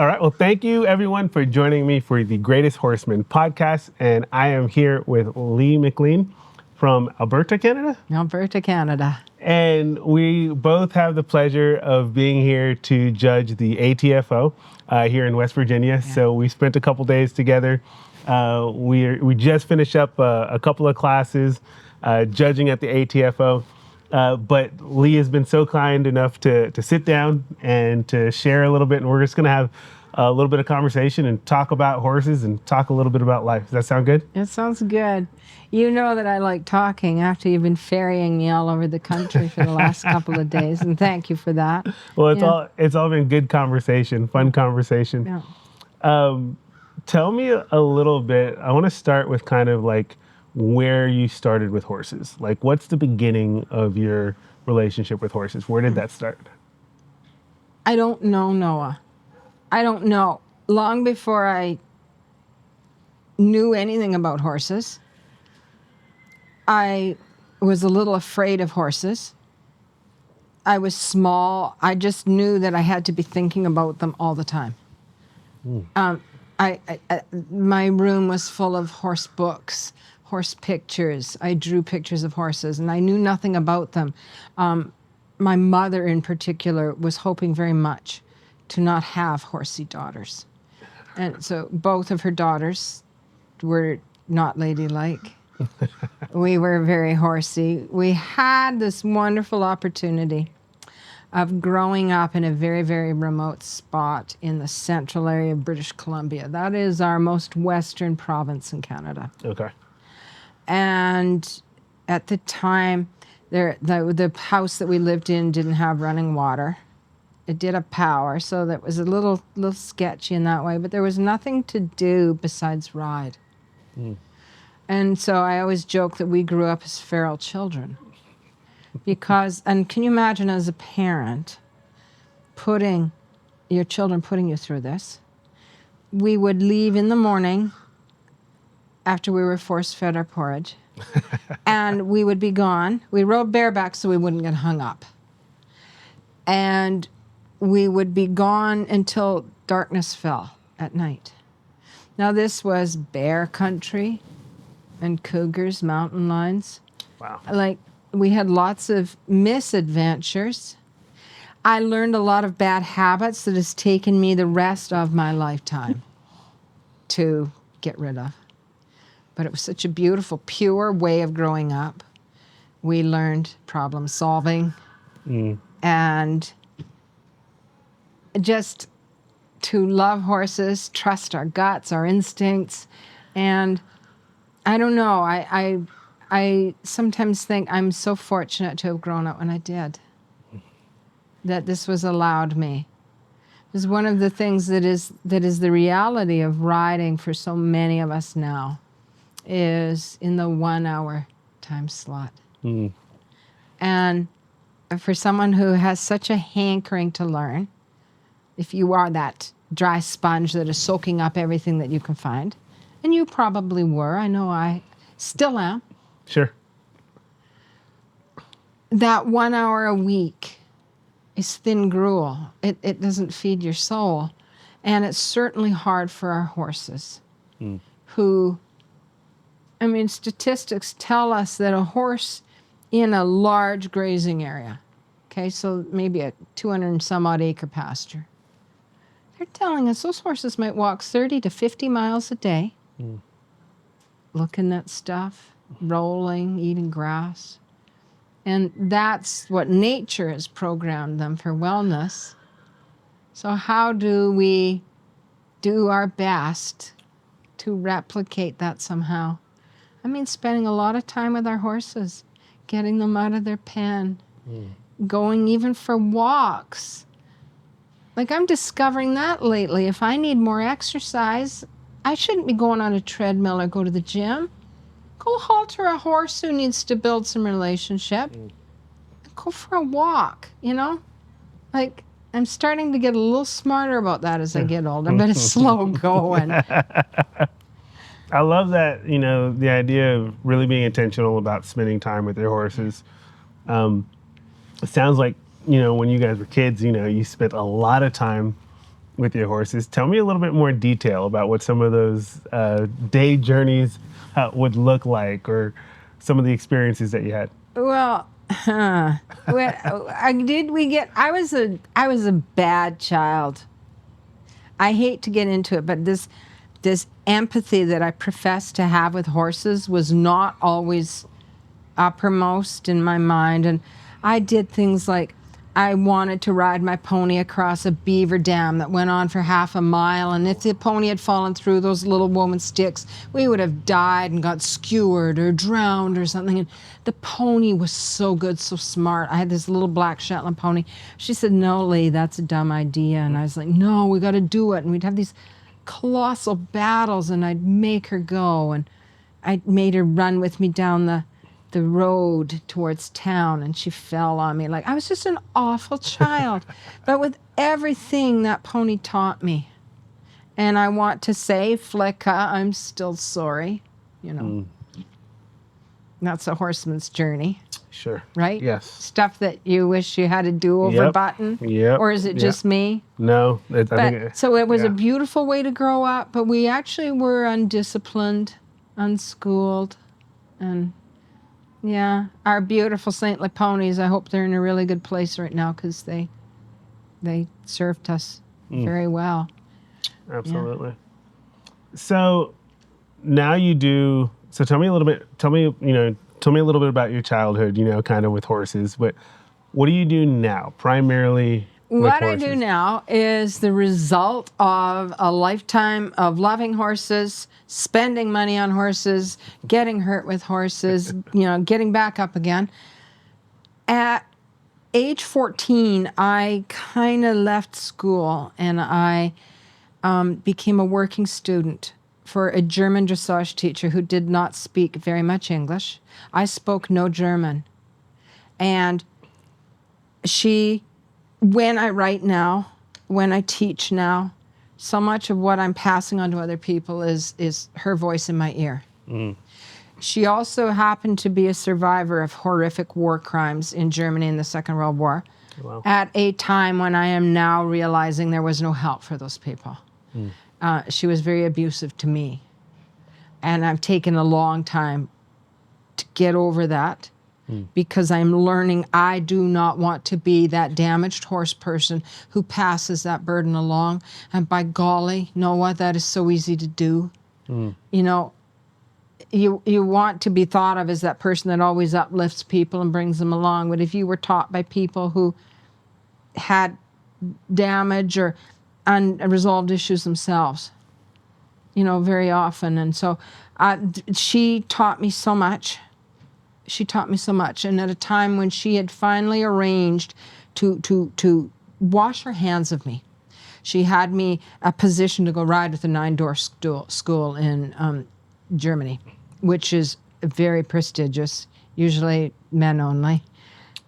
All right. Well, thank you everyone for joining me for the Greatest Horseman podcast. And I am here with Lee McLean from Alberta, Canada. Alberta, Canada. And we both have the pleasure of being here to judge the ATFO here in West Virginia. Yeah. So we spent a couple days together. We just finished up a couple of classes judging at the ATFO. But Lee has been so kind enough to sit down and to share a little bit. And we're just going to have a little bit of conversation and talk about horses and talk a little bit about life. Does that sound good? It sounds good. You know that I like talking after you've been ferrying me all over the country for the last couple of days. And thank you for that. Well, it's all been good conversation, fun conversation. Yeah. Tell me a little bit. I want to start with kind of like where you started with horses. Like, what's the beginning of your relationship with horses? Where did that start? I don't know, Noah. I don't know. Long before I knew anything about horses, I was a little afraid of horses. I was small. I just knew that I had to be thinking about them all the time. My room was full of horse books, horse pictures. I drew pictures of horses, and I knew nothing about them. My mother, in particular, was hoping very much to not have horsey daughters. And so both of her daughters were not ladylike. We were very horsey. We had this wonderful opportunity of growing up in a very, very remote spot in the central area of British Columbia. That is our most western province in Canada. Okay. And at the time, the house that we lived in didn't have running water. It did have power, so that was a little sketchy in that way. But there was nothing to do besides ride. And so I always joke that we grew up as feral children. Because, and can you imagine as a parent putting you through this? We would leave in the morning after we were force-fed our porridge, and we would be gone. We rode bareback so we wouldn't get hung up. And we would be gone until darkness fell at night. Now, this was bear country and cougars, mountain lions. Wow. Like, we had lots of misadventures. I learned a lot of bad habits that has taken me the rest of my lifetime to get rid of. But it was such a beautiful, pure way of growing up. We learned problem solving and just to love horses, trust our guts, our instincts. And I don't know, I sometimes think I'm so fortunate to have grown up when I did, that this was allowed me. It was one of the things that is the reality of riding for so many of us now, is in the 1 hour time slot. And for someone who has such a hankering to learn, if you are that dry sponge that is soaking up everything that you can find, and you probably were, I know I still am. Sure. That 1 hour a week is thin gruel. It doesn't feed your soul. And it's certainly hard for our horses who, I mean, statistics tell us that a horse in a large grazing area, okay, so maybe a 200 and some odd acre pasture, they're telling us those horses might walk 30 to 50 miles a day, looking at stuff, rolling, eating grass. And that's what nature has programmed them for wellness. So how do we do our best to replicate that somehow? I mean, spending a lot of time with our horses, getting them out of their pen, going even for walks. Like, I'm discovering that lately. If I need more exercise, I shouldn't be going on a treadmill or go to the gym. Go halter a horse who needs to build some relationship. Go for a walk, you know? Like, I'm starting to get a little smarter about that as I get older, but it's slow going. I love that, you know, the idea of really being intentional about spending time with your horses. It sounds like, you know, when you guys were kids, you know, you spent a lot of time with your horses. Tell me a little bit more detail about what some of those day journeys would look like, or some of the experiences that you had. Well, I was a bad child. I hate to get into it, but this empathy that I professed to have with horses was not always uppermost in my mind. And I did things like I wanted to ride my pony across a beaver dam that went on for half a mile. And if the pony had fallen through those little woman sticks, we would have died and got skewered or drowned or something. And the pony was so good, so smart. I had this little black Shetland pony. She said, "No, Lee, that's a dumb idea." And I was like, "No, we got to do it." And we'd have these colossal battles, and I'd make her go. And I made her run with me down the road towards town, and she fell on me. Like, I was just an awful child. But with everything that pony taught me, and I want to say, Flicka, I'm still sorry, you know. That's a horseman's journey. Sure. Right? Yes. Stuff that you wish you had a do-over button. Yep. Or is it just me? No. So it was a beautiful way to grow up, but we actually were undisciplined, unschooled, and yeah, our beautiful saintly ponies, I hope they're in a really good place right now, because they served us very well. Absolutely. Yeah. So now you do, so tell me a little bit about your childhood, kind of with horses, but what do you do now, primarily with What horses? I do now is the result of a lifetime of loving horses, spending money on horses, getting hurt with horses, getting back up again. At age 14, I kind of left school, and I became a working student for a German dressage teacher who did not speak very much English. I spoke no German. And when I write now, when I teach now, so much of what I'm passing on to other people is her voice in my ear. She also happened to be a survivor of horrific war crimes in Germany in the Second World War. Wow. At a time when I am now realizing there was no help for those people. She was very abusive to me. And I've taken a long time to get over that, because I'm learning I do not want to be that damaged horse person who passes that burden along. And by golly, Noah, that is so easy to do. You want to be thought of as that person that always uplifts people and brings them along. But if you were taught by people who had damage or unresolved issues themselves, very often. And so she taught me so much. She taught me so much. And at a time when she had finally arranged to wash her hands of me, she had me a position to go ride with a 9-door school in Germany, which is very prestigious, usually men only.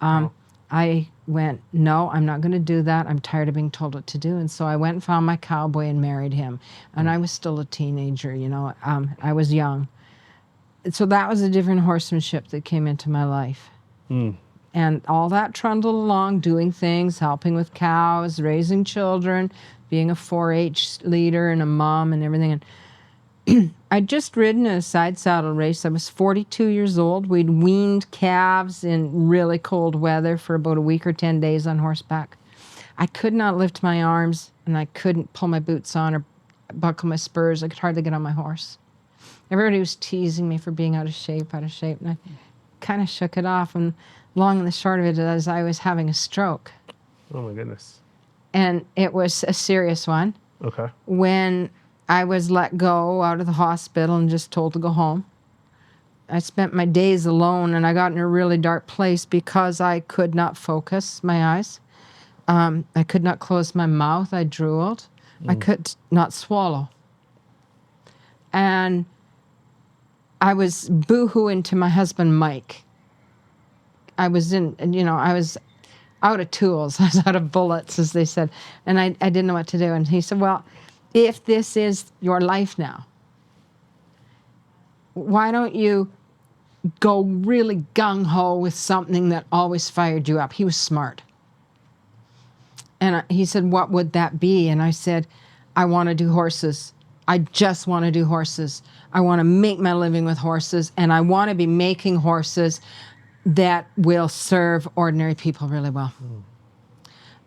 I went, no, I'm not going to do that. I'm tired of being told what to do. And so I went and found my cowboy and married him. And I was still a teenager, I was young. So that was a different horsemanship that came into my life. And all that trundled along, doing things, helping with cows, raising children, being a 4-H leader and a mom and everything. And I'd just ridden a side saddle race. I was 42 years old. We'd weaned calves in really cold weather for about a week or 10 days on horseback. I could not lift my arms, and I couldn't pull my boots on or buckle my spurs. I could hardly get on my horse. Everybody was teasing me for being out of shape. And I kind of shook it off. And long and the short of it is I was having a stroke. Oh, my goodness. And it was a serious one. Okay. When I was let go out of the hospital and just told to go home. I spent my days alone, and I got in a really dark place because I could not focus my eyes. I could not close my mouth. I drooled. I could not swallow. And I was boo-hooing to my husband, Mike. I was I was out of tools. I was out of bullets, as they said. And I didn't know what to do. And he said, well, if this is your life now, why don't you go really gung-ho with something that always fired you up? He was smart. And he said, what would that be? And I said, I want to do horses. I just want to do horses. I want to make my living with horses, and I want to be making horses that will serve ordinary people really well.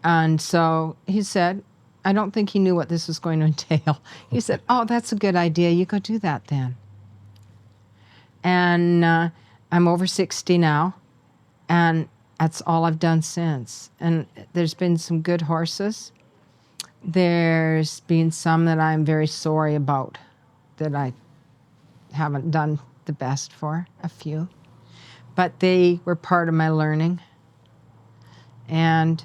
And so he said, I don't think he knew what this was going to entail. He said, oh, that's a good idea. You go do that then. And I'm over 60 now, and that's all I've done since. And there's been some good horses. There's been some that I'm very sorry about that I haven't done the best for, a few. But they were part of my learning. And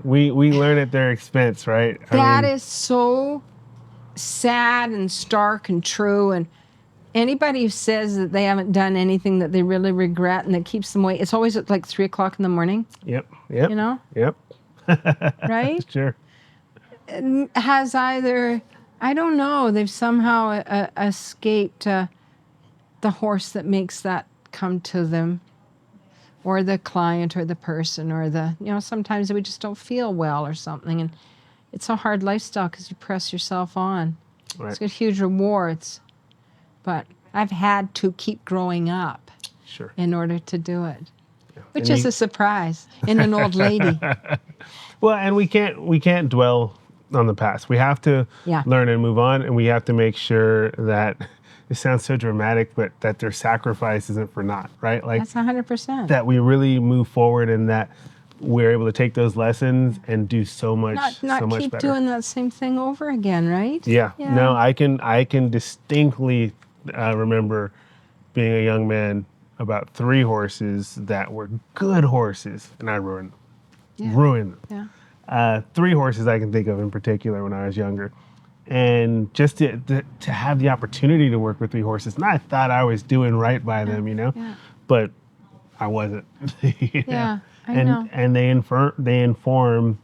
we learn at their expense, right? that is so sad and stark and true. And anybody who says that they haven't done anything that they really regret and that keeps them awake, it's always at like 3 o'clock in the morning. Yep. You know? Yep. Right? Sure. Has either, I don't know, they've somehow escaped the horse that makes that come to them, or the client or the person, or sometimes we just don't feel well or something. And it's a hard lifestyle because you press yourself on. Right. It's got huge rewards. But I've had to keep growing up Sure. in order to do it, Yeah. which is a surprise in an old lady. Well, and we can't dwell on the past. We have to learn and move on, and we have to make sure that it sounds so dramatic, but that their sacrifice isn't for naught, right? Like That's 100%. that we really move forward, and that we're able to take those lessons and do so much, Not so much keep better. doing that same thing over again, right? Yeah. No, I can distinctly remember being a young man about 3 horses that were good horses, and I ruined them. Ruined them. Yeah. 3 horses I can think of in particular when I was younger. And just to have the opportunity to work with 3 horses, and I thought I was doing right by them, Yeah. but I wasn't. Yeah, I know. And they inform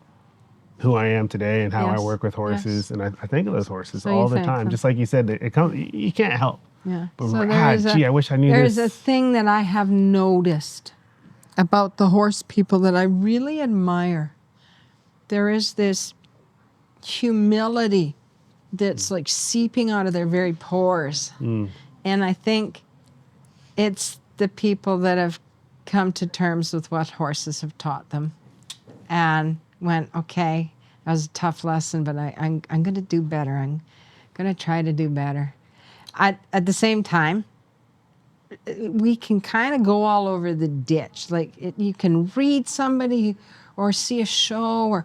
who I am today and how I Yes, work with horses. yes. And I think of those horses So you all the thank time. them. Just like you said, you can't help. Yeah. But So I wish I knew there's this. a thing that I have noticed about the horse people that I really admire. There is this humility that's like seeping out of their very pores. And I think it's the people that have come to terms with what horses have taught them and went, okay, that was a tough lesson, but I'm going to do better. I'm going to try to do better. At the same time, we can kind of go all over the ditch. Like you can read somebody or see a show or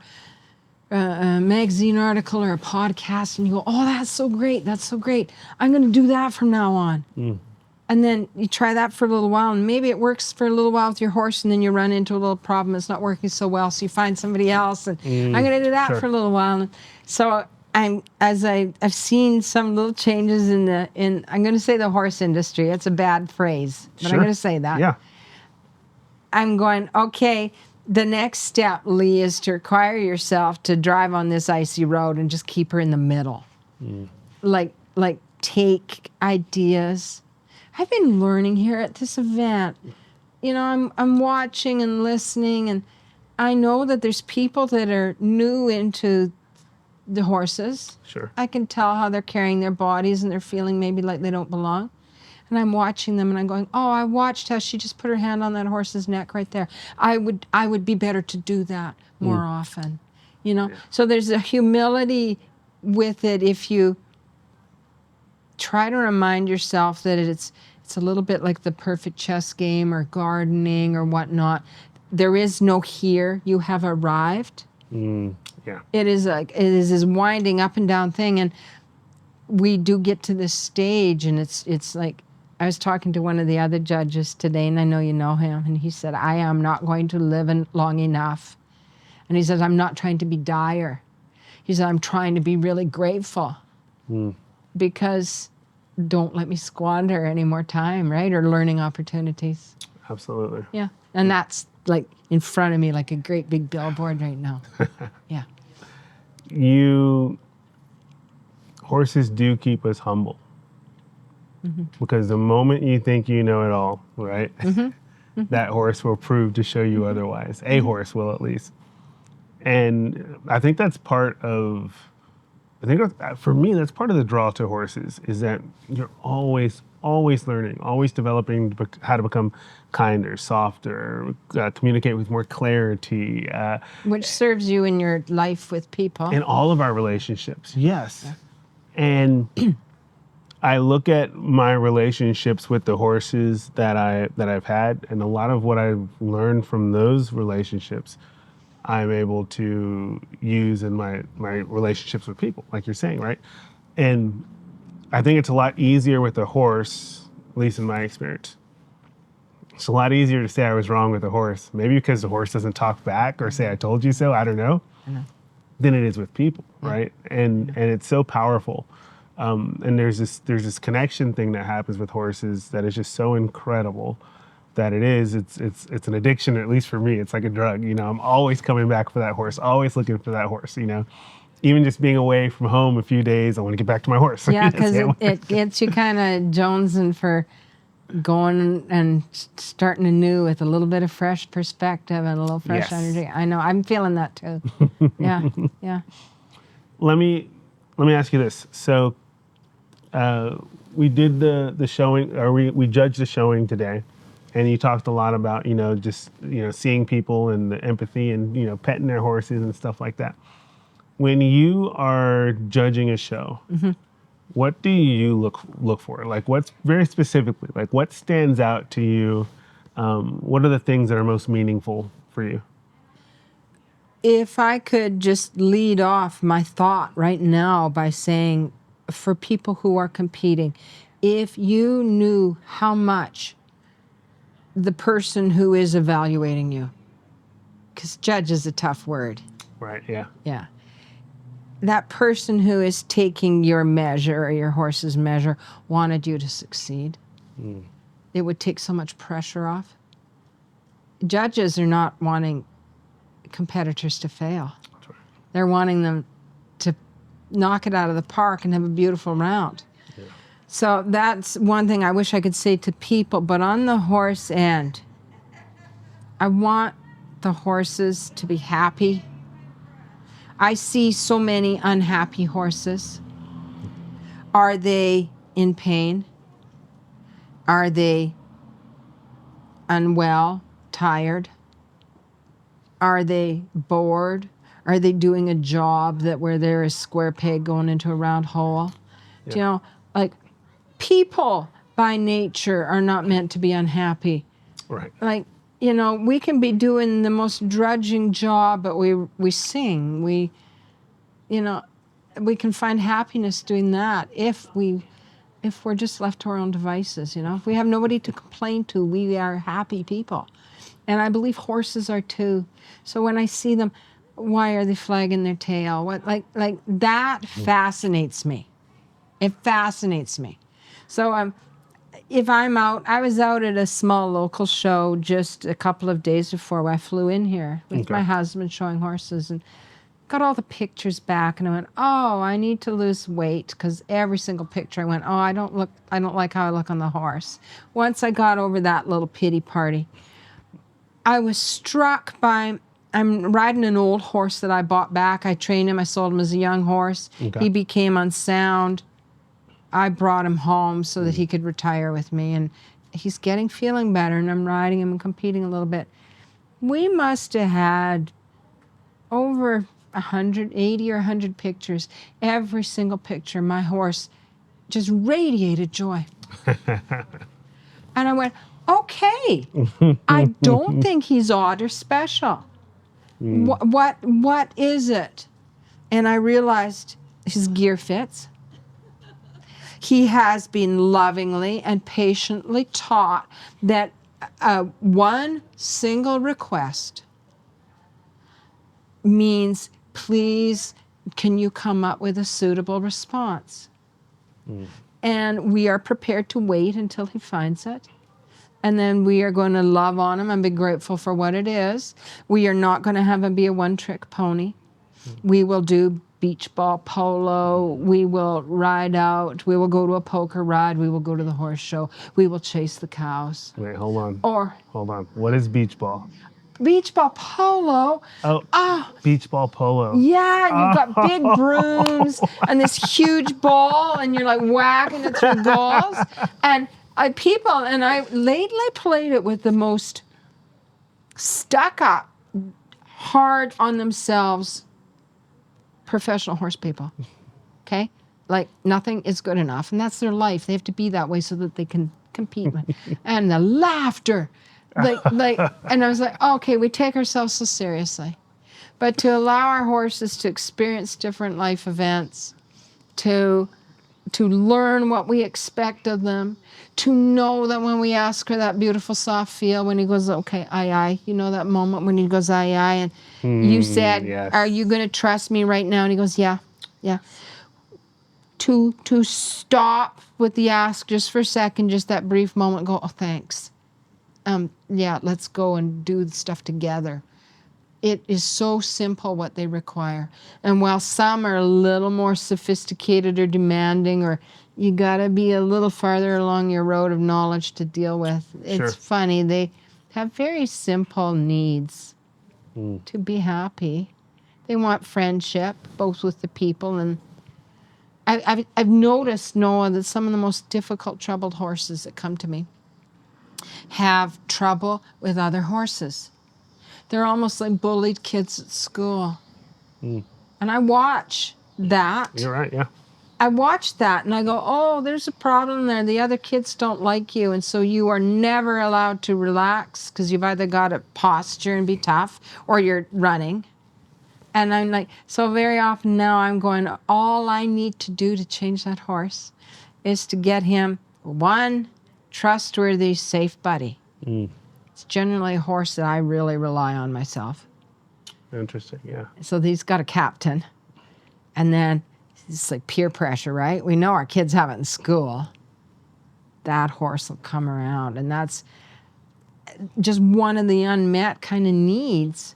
a magazine article or a podcast, and you go, oh, that's so great. That's so great. I'm going to do that from now on. And then you try that for a little while, and maybe it works for a little while with your horse, and then you run into a little problem. It's not working so well, so you find somebody else, and I'm going to do that for a little while. And so I've seen some little changes in I'm going to say the horse industry. It's a bad phrase, but I'm going to say that. Yeah. I'm going, okay, the next step, Lee, is to require yourself to drive on this icy road and just keep her in the middle. Like take ideas. I've been learning here at this event. I'm watching and listening, and I know that there's people that are new into the horses. Sure. I can tell how they're carrying their bodies and they're feeling maybe like they don't belong. And I'm watching them and I'm going, oh, I watched how she just put her hand on that horse's neck right there. I would be better to do that more often. So there's a humility with it if you try to remind yourself that it's a little bit like the perfect chess game or gardening or whatnot. There is no here. You have arrived. Yeah. It is this winding up and down thing, and we do get to this stage, and it's like I was talking to one of the other judges today, and I know you know him, and he said, I am not going to live long enough. And he says, I'm not trying to be dire. He said, I'm trying to be really grateful because don't let me squander any more time, right? Or learning opportunities. Absolutely. Yeah. And that's like in front of me like a great big billboard right now. Yeah. Horses do keep us humble. Because the moment you think you know it all, right? That horse will prove to show you otherwise. A horse will, at least. And I think that's part of, for me, that's part of the draw to horses, is that you're always learning, always developing how to become kinder, softer, communicate with more clarity. Which serves you in your life with people. In all of our relationships, yes. Yeah. And I look at my relationships with the horses that I've had, and a lot of what I've learned from those relationships, I'm able to use in my relationships with people, like you're saying, right? And I think it's a lot easier with a horse, at least in my experience. It's a lot easier to say I was wrong with a horse, maybe because the horse doesn't talk back or say I told you so, I don't know, than it is with people, right? And it's so powerful. And there's this connection thing that happens with horses that is just so incredible that it's an addiction, at least for me. It's like a drug, you know. I'm always coming back for that horse, always looking for that horse, you know. Even just being away from home a few days, I want to get back to my horse. Yeah, because it gets you kind of jonesing for going and starting anew with a little bit of fresh perspective and a little fresh energy. I know, I'm feeling that too. Yeah. Let me ask you this. So we did the showing, or we judged the showing today, and you talked a lot about, you know, just, you know, seeing people and the empathy and, you know, petting their horses and stuff like that. When you are judging a show, what do you look for? Like, what's very specifically, like, what stands out to you? What are the things that are most meaningful for you? If I could just lead off my thought right now by saying, for people who are competing, if you knew how much the person who is evaluating you, because judge is a tough word. Right, yeah. Yeah. That person who is taking your measure or your horse's measure wanted you to succeed. It would take so much pressure off. Judges are not wanting competitors to fail. That's right. They're wanting them to knock it out of the park and have a beautiful round. Yeah. So that's one thing I wish I could say to people. But on the horse end, I want the horses to be happy. I see so many unhappy horses. Are they in pain? Are they unwell, tired? Are they bored? Are they doing a job where there is square peg going into a round hole? Yeah. You know, like, people by nature are not meant to be unhappy. Right. Like, you know, we can be doing the most drudging job, but we sing. We can find happiness doing that if we're just left to our own devices, you know. If we have nobody to complain to, we are happy people. And I believe horses are too. So when I see them, why are they flagging their tail? What, like that fascinates me. It fascinates me. So if I'm out, I was out at a small local show just a couple of days before I flew in here with my husband showing horses, and got all the pictures back, and I went, oh, I need to lose weight, because every single picture I went, oh, I don't like how I look on the horse. Once I got over that little pity party, I was struck by, I'm riding an old horse that I bought back. I trained him. I sold him as a young horse. Okay. He became unsound. I brought him home so that he could retire with me, and he's feeling better, and I'm riding him and competing a little bit. We must have had over 180 or 100 pictures. Every single picture, my horse just radiated joy. And I went, okay, I don't think he's odd or special. What is it? And I realized his gear fits. He has been lovingly and patiently taught that one single request means, please, can you come up with a suitable response? And we are prepared to wait until he finds it. And then we are going to love on him and be grateful for what it is. We are not going to have him be a one-trick pony. We will do beach ball polo. We will ride out. We will go to a poker ride. We will go to the horse show. We will chase the cows. Wait, hold on. Hold on. What is beach ball? beach ball polo. Oh, Oh, beach ball polo. yeah, and you've got big brooms and this huge ball, and you're like whacking it through goals. And I lately played it with the most stuck up, hard on themselves professional horse people. Okay? Like nothing is good enough. And that's their life. They have to be that way so that they can compete with. And the laughter. And I was like, okay, we take ourselves so seriously. But to allow our horses to experience different life events, to learn what we expect of them, to know that when we ask her that beautiful soft feel, when he goes, okay, aye, aye, you know that moment when he goes, aye, aye, and you said, yes. are you going to trust me right now? And he goes, yeah, yeah. To stop with the ask just for a second, just that brief moment, go, oh, thanks. Yeah, let's go and do the stuff together. It is so simple what they require. And while some are a little more sophisticated or demanding, or you got to be a little farther along your road of knowledge to deal with, it's funny. They have very simple needs to be happy. They want friendship, both with the people. And I've noticed, Noah, that some of the most difficult, troubled horses that come to me have trouble with other horses. They're almost like bullied kids at school. And I watch that. You're right, yeah. I watch that and I go, oh, there's a problem there. The other kids don't like you. And so you are never allowed to relax because you've either got to posture and be tough or you're running. And I'm like, so very often now I'm going, all I need to do to change that horse is to get him one trustworthy, safe buddy. It's generally a horse that I really rely on myself. Interesting, yeah. So he's got a captain. And then it's like peer pressure, right? We know our kids have it in school. That horse will come around. And that's just one of the unmet kind of needs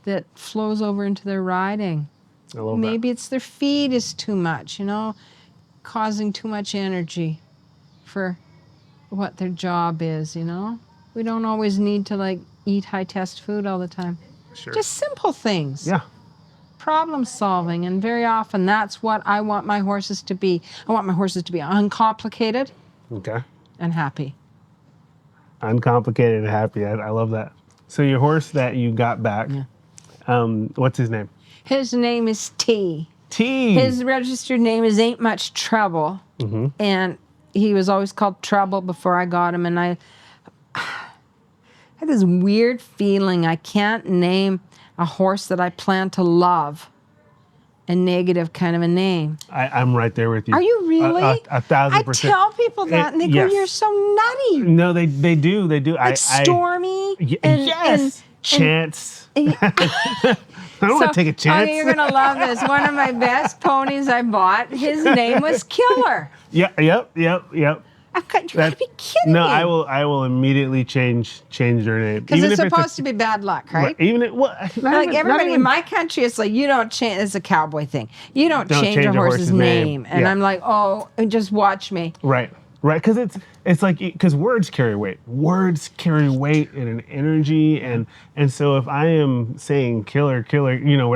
that flows over into their riding. I love Maybe that. it's their feed is too much, causing too much energy for what their job is, We don't always need to eat high-test food all the time. Sure. Just simple things. Yeah. Problem solving, and very often that's what I want my horses to be. I want my horses to be uncomplicated Okay. and happy. Uncomplicated and happy. I love that. So your horse that you got back, what's his name? His name is T. T. His registered name is Ain't Much Trouble. And he was always called Trouble before I got him. And I had this weird feeling I can't name a horse that I plan to love a negative kind of a name. I'm right there with you. Are you really? 1,000%. I tell people that and they go, you're so nutty. No, they do. They do. Like Stormy. Yes. Chance. I don't want to take a chance. Oh, you're going to love this. One of my best ponies I bought, his name was Killer. Yep. You gotta be kidding me. No, I will immediately change their name. Because it's supposed to be bad luck, right? Like everybody in my country, it's like, you don't change, it's a cowboy thing. You don't change a horse's name. And I'm like, oh, just watch me. Right. Because it's like, because words carry weight. Words carry weight and an energy. And so if I am saying killer,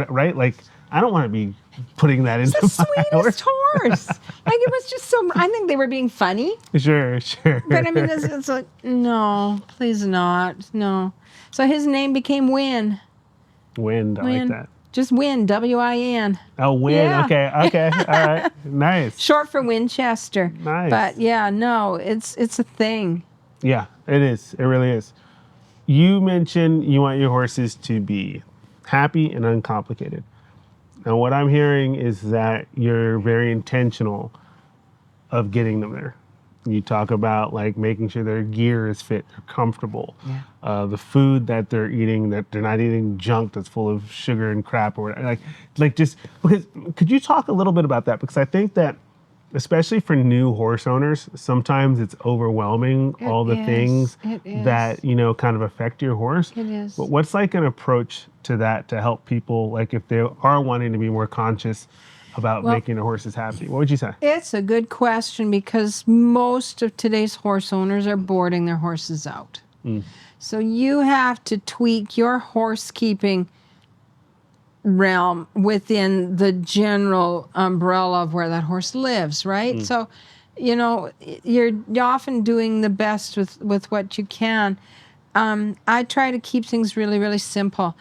right? Like, I don't want to be putting that into the my sweetest horse. Like, it was just so, I think they were being funny. Sure. But I mean, it's like, no, please not. No. So his name became Win. Wind, I like that. Just Win, W-I-N. Oh, Win. Yeah. Okay. All right. Nice. Short for Winchester. Nice. But yeah, no, it's a thing. Yeah, it is. It really is. You mentioned you want your horses to be happy and uncomplicated. Now, what I'm hearing is that you're very intentional of getting them there. You talk about making sure their gear is fit, they're comfortable. Yeah. The food that they're eating, that they're not eating junk that's full of sugar and crap or whatever. Because could you talk a little bit about that? Because I think that, especially for new horse owners, sometimes it's overwhelming, all the things that, kind of affect your horse. It is. But what's an approach to that to help people, if they are wanting to be more conscious about making their horses happy? What would you say? It's a good question because most of today's horse owners are boarding their horses out. So you have to tweak your horse keeping realm within the general umbrella of where that horse lives, right? So, you're often doing the best with what you can. I try to keep things really, really simple.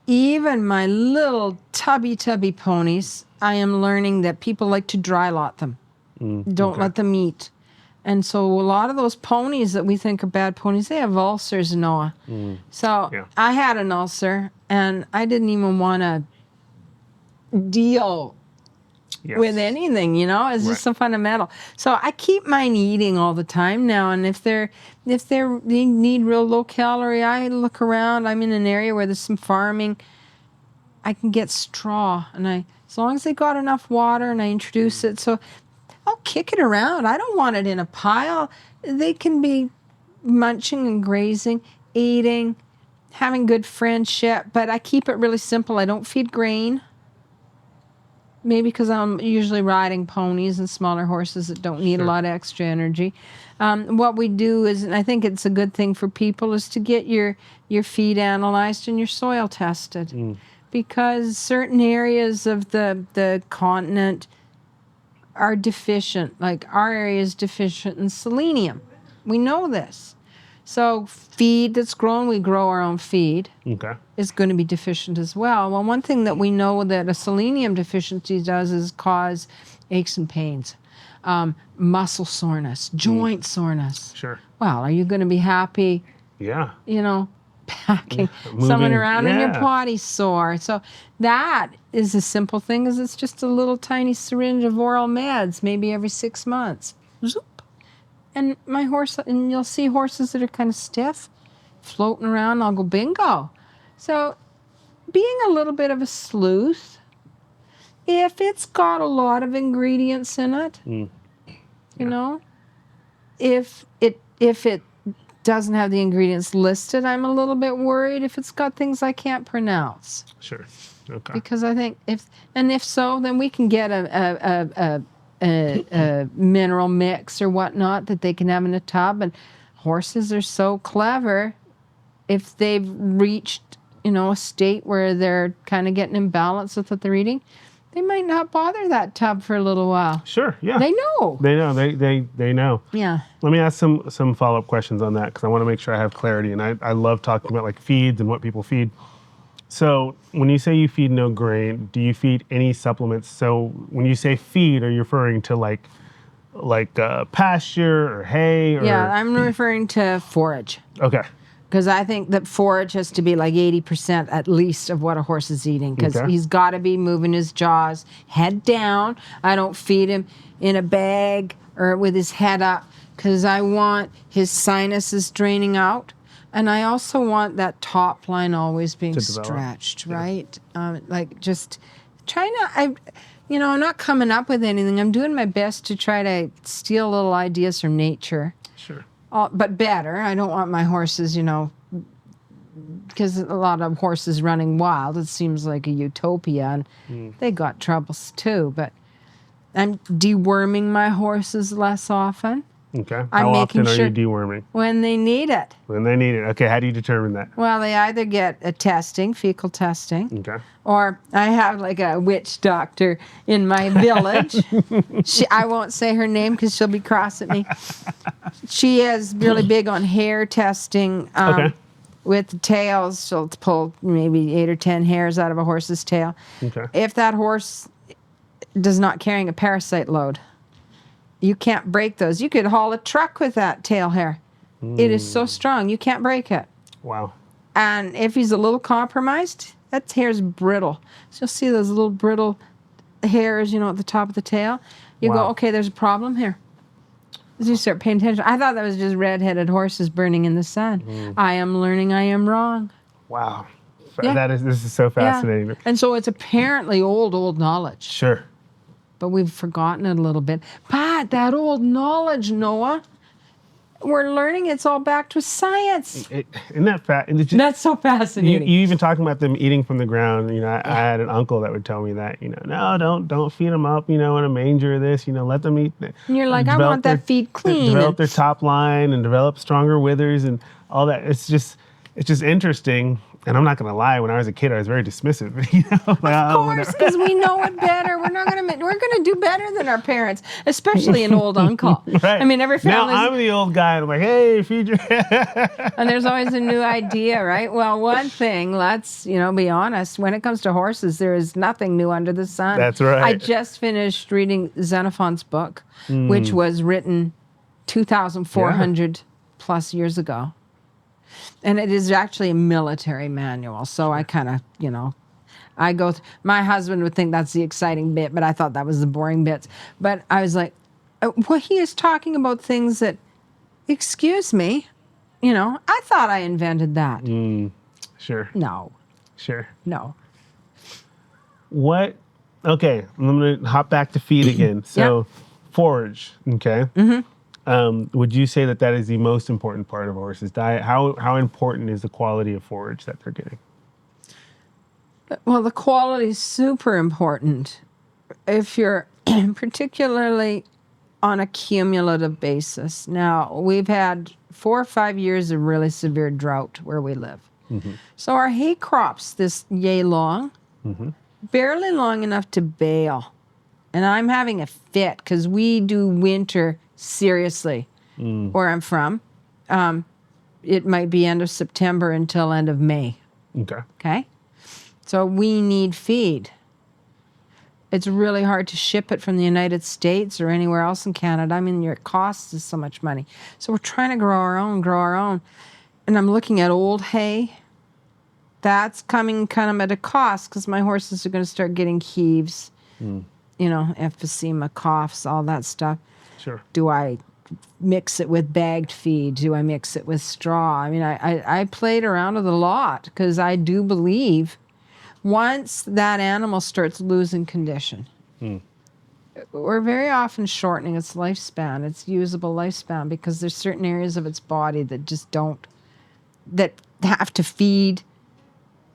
Even my little tubby ponies, I am learning that people like to dry lot them. Don't let them eat. And so a lot of those ponies that we think are bad ponies, they have ulcers, Noah. So I had an ulcer, and I didn't even want to deal with anything, It's just so fundamental. So I keep mine eating all the time now, and if they need real low calorie, I look around. I'm in an area where there's some farming. I can get straw, and as long as they got enough water, and I introduce it, so I'll kick it around. I don't want it in a pile. They can be munching and grazing, eating, having good friendship, but I keep it really simple. I don't feed grain. Maybe because I'm usually riding ponies and smaller horses that don't need a lot of extra energy. What we do is, and I think it's a good thing for people, is to get your feed analyzed and your soil tested. Because certain areas of the continent are deficient. Like our area is deficient in selenium. We know this. So feed that's grown, we grow our own feed, is going to be deficient as well. Well, one thing that we know that a selenium deficiency does is cause aches and pains, muscle soreness, joint soreness. Sure. Well, are you going to be happy? Yeah. Packing someone around and your body's sore. So that is a simple thing, is it's just a little tiny syringe of oral meds, maybe every 6 months. Zoop. And my horse, and you'll see horses that are kind of stiff, floating around, I'll go bingo. So being a little bit of a sleuth, if it's got a lot of ingredients in it, if it doesn't have the ingredients listed, I'm a little bit worried if it's got things I can't pronounce. Sure. Okay. Because I think if so, then we can get a mineral mix or whatnot that they can have in a tub. And horses are so clever. If they've reached, a state where they're kind of getting imbalanced with what they're eating, they might not bother that tub for a little while. Sure, yeah. They know. They know. They know. Yeah. Let me ask some follow-up questions on that, because I want to make sure I have clarity. And I love talking about like feeds and what people feed. So when you say you feed no grain, do you feed any supplements? So when you say feed, are you referring to like pasture or hay? Yeah, I'm referring to forage. Okay. Because I think that forage has to be like 80% at least of what a horse is eating. Because he's got to be moving his jaws, head down. I don't feed him in a bag or with his head up, because I want his sinuses draining out. And I also want that top line always being stretched, right? Like just trying to, I'm not coming up with anything. I'm doing my best to try to steal little ideas from nature. Sure. But better. I don't want my horses, because a lot of horses running wild, it seems like a utopia, and they got troubles too. But I'm deworming my horses less often. Okay. How often are you deworming? When they need it. When they need it. Okay. How do you determine that? Well, they either get a testing, fecal testing. Okay. Or I have like a witch doctor in my village. I won't say her name because she'll be cross at me. She is really big on hair testing. With the tails, she'll pull maybe 8 or 10 hairs out of a horse's tail. Okay. If that horse does not carrying a parasite load, you can't break those. You could haul a truck with that tail hair. It is so strong, you can't break it. Wow. And if he's a little compromised, that hair's brittle. So you'll see those little brittle hairs, at the top of the tail. You go, okay, there's a problem here. So you start paying attention. I thought that was just red-headed horses burning in the sun. I am learning I am wrong. Wow. Yeah. This is so fascinating. Yeah. And so it's apparently old knowledge. Sure. But we've forgotten it a little bit. But that old knowledge, Noah, We're learning it's all back to science. Isn't that That's so you fascinating. even talking about them eating from the ground. I had an uncle that would tell me that. No, don't feed them up. In a manger. This. Let them eat. And you're like, I develop want that feed clean. Develop their top line and develop stronger withers and all that. It's just interesting. And I'm not going to lie. When I was a kid, I was very dismissive. Of course, because we know it better. We're gonna do better than our parents, especially an old uncle. Right. I mean, every family. Now I'm the old guy, and I'm like, hey, feed your. And there's always a new idea, right? Well, one thing, let's be honest. When it comes to horses, there is nothing new under the sun. That's right. I just finished reading Xenophon's book, which was written 2,400 plus years ago. And it is actually a military manual. So I kind of, I go, my husband would think that's the exciting bit, but I thought that was the boring bits. But I was like, well, he is talking about things that, excuse me, I thought I invented that. Sure. No. Sure. No. Okay, I'm going to hop back to feed again. So, forage, okay? Would you say that is the most important part of a horse's diet? How important is the quality of forage that they're getting? Well, the quality is super important. If you're particularly on a cumulative basis. Now, we've had 4 or 5 years of really severe drought where we live. So our hay crop's this yay long, barely long enough to bale. And I'm having a fit because we do winter seriously where I'm from. It might be end of September until end of May. Okay? So we need feed. It's really hard to ship it from the United States or anywhere else in Canada. I mean, your cost is so much money. So we're trying to grow our own. And I'm looking at old hay. That's coming kind of at a cost because my horses are going to start getting heaves, emphysema, coughs, all that stuff. Sure. Do I mix it with bagged feed? Do I mix it with straw? I mean, I played around with a lot because I do believe once that animal starts losing condition, we're very often shortening its lifespan, its usable lifespan, because there's certain areas of its body that just that have to feed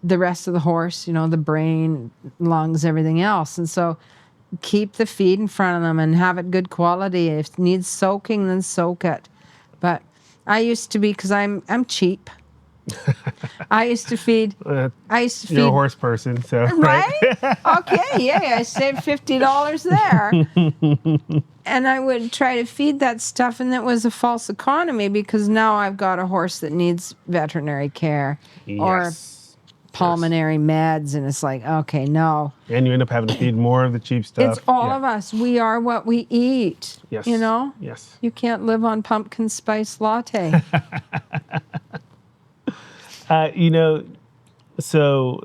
the rest of the horse, the brain, lungs, everything else. And so keep the feed in front of them and have it good quality. If it needs soaking, then soak it. But I used to be, because I'm cheap. I used to feed. You're a horse person, so right? Okay, yeah, I saved $50 there, and I would try to feed that stuff, and that was a false economy because now I've got a horse that needs veterinary care or pulmonary meds, and it's like, okay, no. And you end up having to feed more of the cheap stuff. It's all of us. We are what we eat. Yes. Yes. You can't live on pumpkin spice latte. So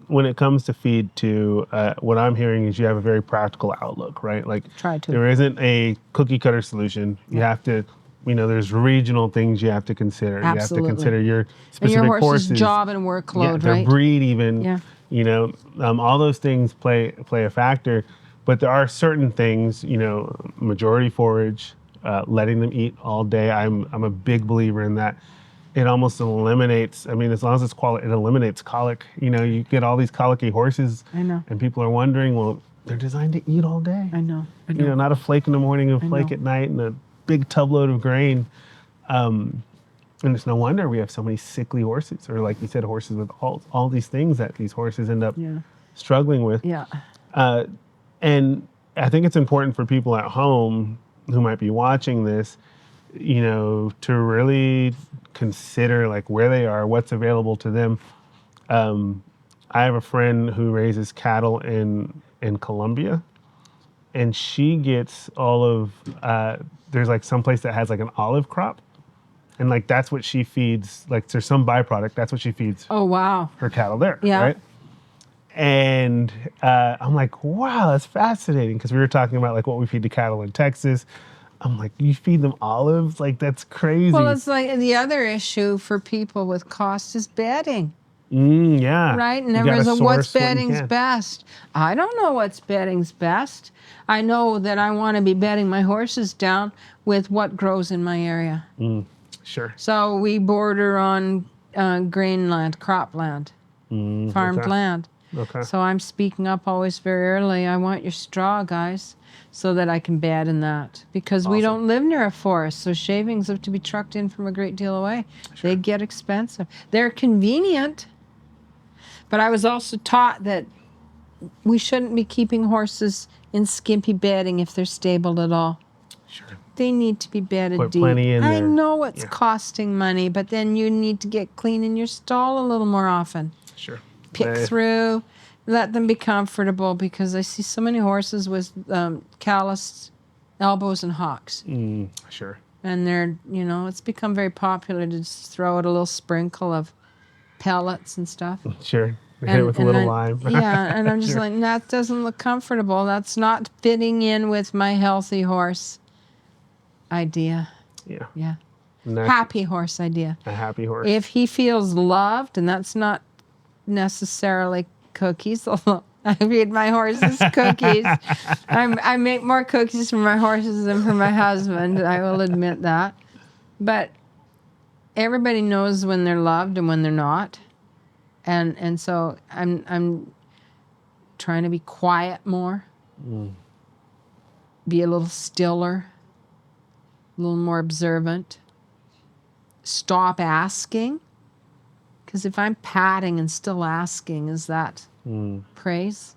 when it comes to feed too, what I'm hearing is you have a very practical outlook, right? Like Try to. There isn't a cookie cutter solution. You have to, there's regional things you have to consider. Absolutely. You have to consider your specific and your horse's horses, job and workload, their right? breed even, all those things play a factor. But there are certain things, majority forage, letting them eat all day. I'm a big believer in that. It almost eliminates, as long as it's it eliminates colic. You get all these colicky horses. I know. And people are wondering, well, they're designed to eat all day. I know. Not a flake in the morning and a flake at night and a big tub load of grain. And it's no wonder we have so many sickly horses, or like you said, horses with all these things that these horses end up struggling with. Yeah. And I think it's important for people at home who might be watching this, to really consider like where they are, what's available to them. I have a friend who raises cattle in Colombia, and she gets all of, there's like some place that has like an olive crop, and like that's what she feeds, like there's some byproduct, that's what she feeds Oh, wow. her cattle there, Yeah. right? And I'm like, wow, that's fascinating, because we were talking about like what we feed to cattle in Texas. I'm like, you feed them olives? Like, that's crazy. Well, it's like the other issue for people with cost is bedding. Yeah. Right? And You everyone's gotta like, what's source what you bedding's can. best? I don't know what's bedding's best. I know that I want to be bedding my horses down with what grows in my area. Sure. So we border on grain land, crop land, farmed Okay. land. Okay. So I'm speaking up always very early. I want your straw, guys, so that I can bed in that. Because we Awesome. don't live near a forest, so shavings have to be trucked in from a great deal away. Sure. They get expensive. They're convenient, but I was also taught that we shouldn't be keeping horses in skimpy bedding if they're stable at all. Sure. They need to be bedded Put deep. plenty in I there. know it's Yeah. costing money, but then you need to get clean in your stall a little more often. Sure. Pick through, let them be comfortable, because I see so many horses with calloused elbows and hocks. Sure. And they're, it's become very popular to just throw out a little sprinkle of pellets and stuff. Sure. Hit it with a little lime. Yeah, and I'm just Sure. like, that doesn't look comfortable. That's not fitting in with my healthy horse idea. Yeah. Yeah. Next, Happy horse idea. a happy horse. If he feels loved, and that's not necessarily cookies, although I feed my horses cookies. I make more cookies for my horses than for my husband. I will admit that. But everybody knows when they're loved and when they're not. And so I'm trying to be quiet more. Be a little stiller. A little more observant. Stop asking. Because if I'm patting and still asking, is that praise?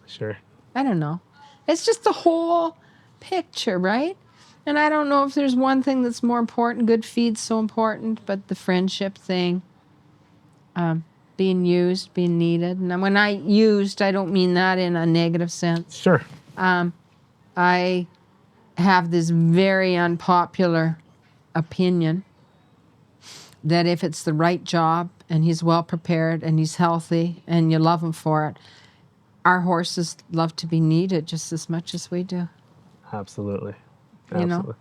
Sure. I don't know. It's just the whole picture, right? And I don't know if there's one thing that's more important. Good feed's so important, but the friendship thing, being used, being needed. And when I used, I don't mean that in a negative sense. Sure. I have this very unpopular opinion that if it's the right job and he's well prepared and he's healthy and you love him for it, our horses love to be needed just as much as we do. Absolutely. You know? Absolutely.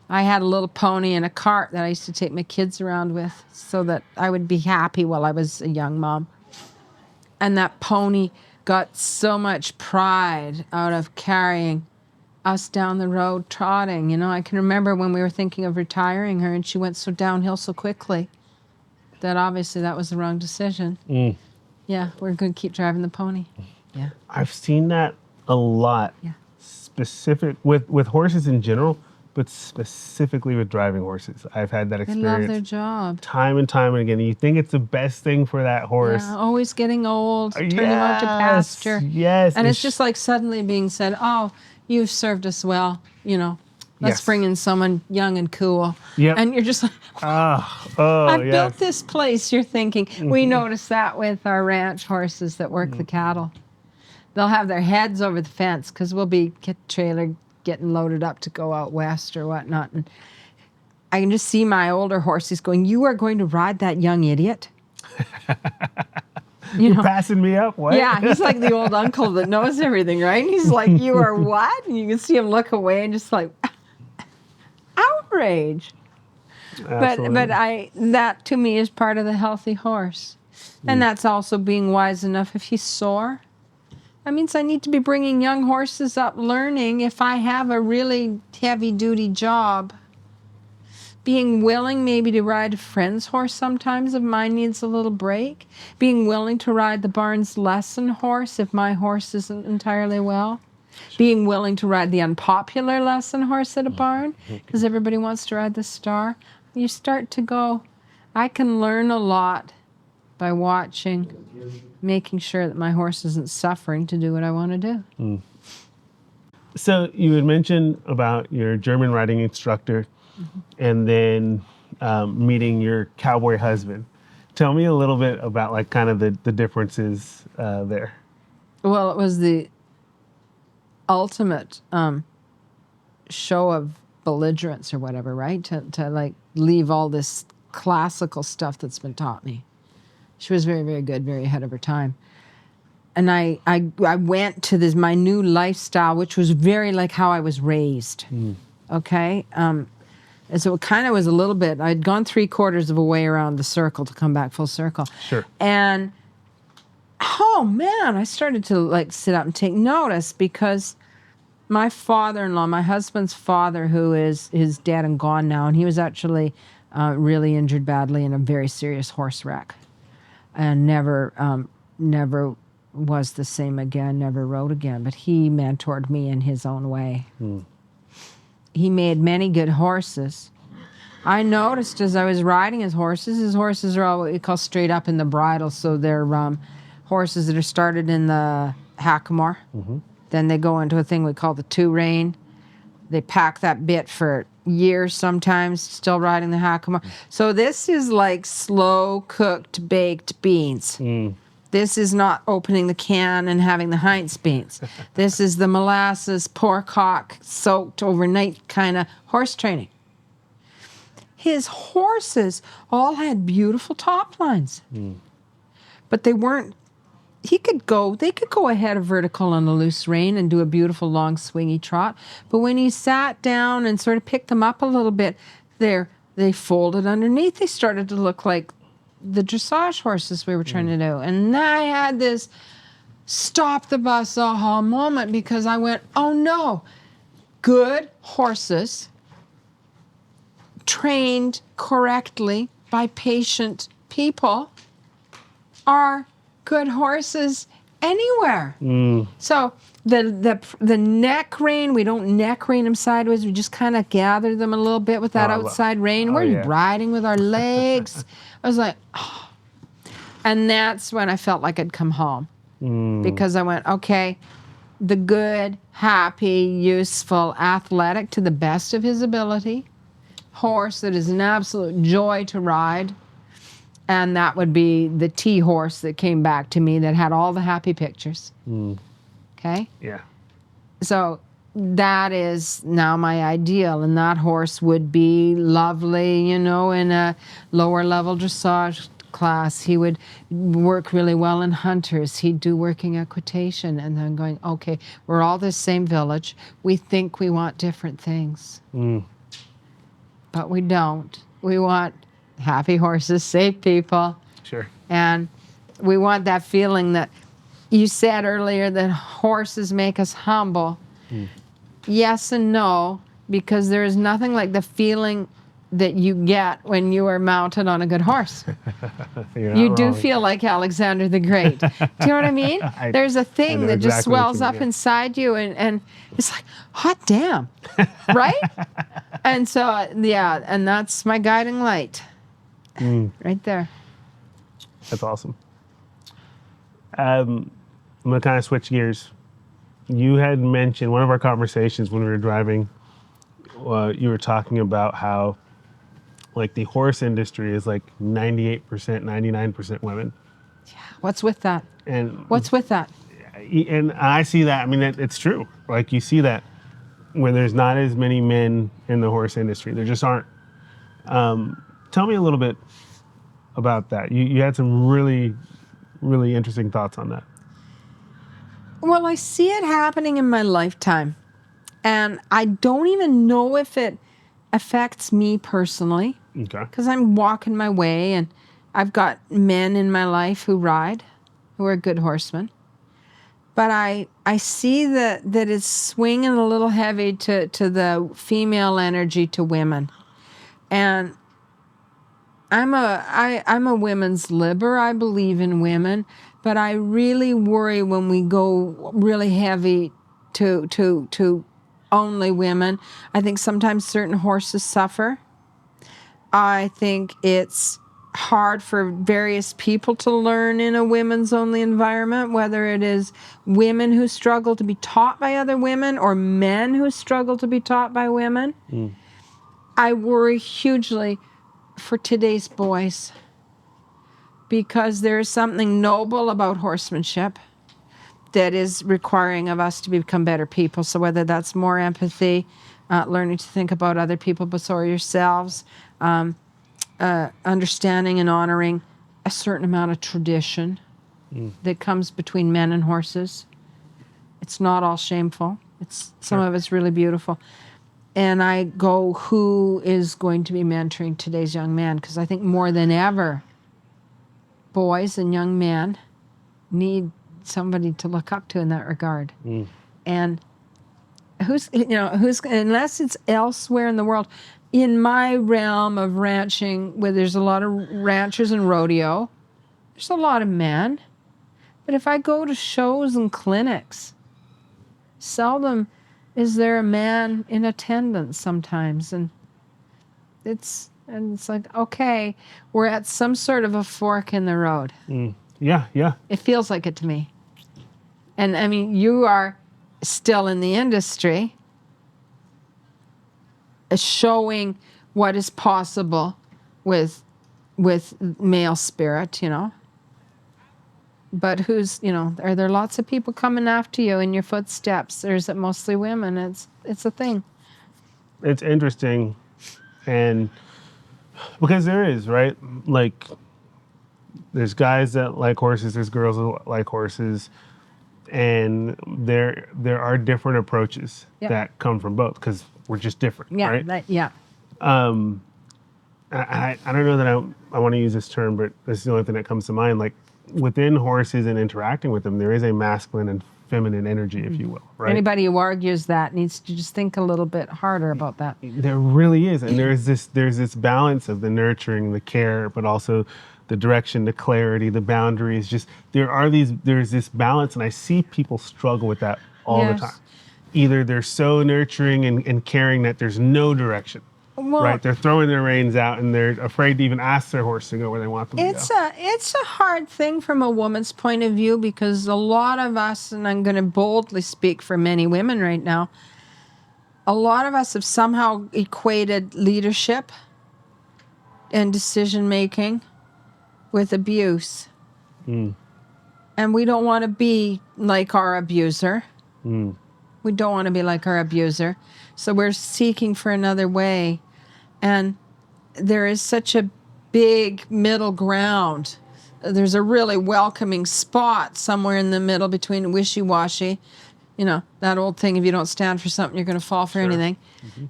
I had a little pony in a cart that I used to take my kids around with so that I would be happy while I was a young mom. And that pony got so much pride out of carrying us down the road trotting. You know, I can remember when we were thinking of retiring her and she went so downhill so quickly that obviously that was the wrong decision. Yeah, we're going to keep driving the pony. Yeah. I've seen that a lot. Yeah. Specific with horses in general, but specifically with driving horses. I've had that They experience love their job. time and time and again. You think it's the best thing for that horse. Yeah, always getting old, turn him out to pasture. Yes. And it's just like suddenly being said, oh, you've served us well, you know. Let's Yes. bring in someone young and cool. Yep. And you're just like, I've yes. built this place, you're thinking. We notice that with our ranch horses that work the cattle. They'll have their heads over the fence because we'll be trailer getting loaded up to go out west or whatnot. And I can just see my older horses going, you are going to ride that young idiot? You're passing me up, what? Yeah, he's like the old uncle that knows everything, right? And he's like, you are what? And you can see him look away and just like, outrage. Absolutely. But that to me is part of the healthy horse. And that's also being wise enough if he's sore. That means I need to be bringing young horses up learning if I have a really heavy-duty job. Being willing maybe to ride a friend's horse sometimes if mine needs a little break. Being willing to ride the barn's lesson horse if my horse isn't entirely well. Being willing to ride the unpopular lesson horse at a barn because everybody wants to ride the star. You start to go, I can learn a lot by watching, making sure that my horse isn't suffering to do what I want to do. So you had mentioned about your German riding instructor and then meeting your cowboy husband. Tell me a little bit about like kind of the differences there. Well, it was the ultimate show of belligerence or whatever, right? To like leave all this classical stuff that's been taught me. She was very, very good, very ahead of her time. And I went to my new lifestyle, which was very like how I was raised. Okay? And so it kind of was a little bit, I'd gone 3/4 of a way around the circle to come back full circle. Sure. And, oh man, I started to like sit up and take notice because my father-in-law, my husband's father, who is dead and gone now, and he was actually really injured badly in a very serious horse wreck and never was the same again, never rode again. But he mentored me in his own way. He made many good horses. I noticed as I was riding his horses are all what we call straight up in the bridle. So they're horses that are started in the hackamore. Then they go into a thing we call the 2-rein. They pack that bit for years sometimes, still riding the hackamore. So this is like slow cooked baked beans. This is not opening the can and having the Heinz beans. This is the molasses, pork hock, soaked overnight kind of horse training. His horses all had beautiful top lines. But they weren't, they could go ahead of vertical on a loose rein and do a beautiful long swingy trot. But when he sat down and sort of picked them up a little bit, they folded underneath. They started to look like the dressage horses we were trying to do. And I had this stop the bus aha moment because I went, oh no, good horses trained correctly by patient people are good horses anywhere. So the neck rein, we don't neck rein them sideways. We just kind of gather them a little bit with that outside rein. We're riding with our legs. I was like, oh. And that's when I felt like I'd come home because I went, okay, the good, happy, useful, athletic to the best of his ability horse that is an absolute joy to ride. And that would be the T horse that came back to me that had all the happy pictures. Okay? Yeah. So that is now my ideal. And that horse would be lovely, in a lower level dressage class. He would work really well in hunters. He'd do working equitation. And then going, okay, we're all the same village. We think we want different things. But we don't. We want happy horses, safe people. Sure. And we want that feeling that you said earlier that horses make us humble. Yes and no, because there is nothing like the feeling that you get when you are mounted on a good horse. You do feel like Alexander the Great. Do you know what I mean? There's a thing that just swells up inside you and it's like, hot damn, right? And so, yeah, and that's my guiding light. Right there. That's awesome. I'm going to kind of switch gears. You had mentioned one of our conversations when we were driving, you were talking about how like the horse industry is like 98%, 99% women. Yeah. What's with that? And what's with that? And I see that. I mean, it's true. Like you see that when there's not as many men in the horse industry. There just aren't. Tell me a little bit about that. You had some really, really interesting thoughts on that. Well, I see it happening in my lifetime. And I don't even know if it affects me personally. Okay. Because I'm walking my way and I've got men in my life who ride, who are good horsemen. But I see that it's swinging a little heavy to the female energy to women. And I'm a women's liber. I believe in women, but I really worry when we go really heavy to only women. I think sometimes certain horses suffer. I think it's hard for various people to learn in a women's only environment, whether it is women who struggle to be taught by other women or men who struggle to be taught by women. I worry hugely for today's boys because there is something noble about horsemanship that is requiring of us to become better people. So whether that's more empathy, learning to think about other people before yourselves, understanding and honoring a certain amount of tradition that comes between men and horses. It's not all shameful. Some of it's really beautiful. And I go, who is going to be mentoring today's young man? Because I think more than ever, boys and young men need somebody to look up to in that regard. And who's unless it's elsewhere in the world, in my realm of ranching, where there's a lot of ranchers and rodeo, there's a lot of men. But if I go to shows and clinics, seldom is there a man in attendance sometimes. And it's like, okay, we're at some sort of a fork in the road. Yeah. It feels like it to me. And I mean, you are still in the industry, showing what is possible with male spirit, But are there lots of people coming after you in your footsteps, or is it mostly women? It's a thing. It's interesting, and because there is, right? Like, there's guys that like horses, there's girls that like horses, and there are different approaches that come from both, because we're just different, right? I don't know that I want to use this term, but this is the only thing that comes to mind. Like, within horses and interacting with them, there is a masculine and feminine energy, if you will, right? Anybody who argues that needs to just think a little bit harder about that. There really is, and there's this balance of the nurturing, the care, but also the direction, the clarity, the boundaries. Just there's this balance, and I see people struggle with that all the time. Either they're so nurturing and caring that there's no direction. Right, they're throwing their reins out, and they're afraid to even ask their horse to go where they want them to go. It's a hard thing from a woman's point of view, because a lot of us, and I'm going to boldly speak for many women right now, a lot of us have somehow equated leadership and decision making with abuse, and we don't want to be like our abuser. We don't want to be like our abuser, so we're seeking for another way. And there is such a big middle ground. There's a really welcoming spot somewhere in the middle between wishy-washy, that old thing, if you don't stand for something, you're going to fall for anything.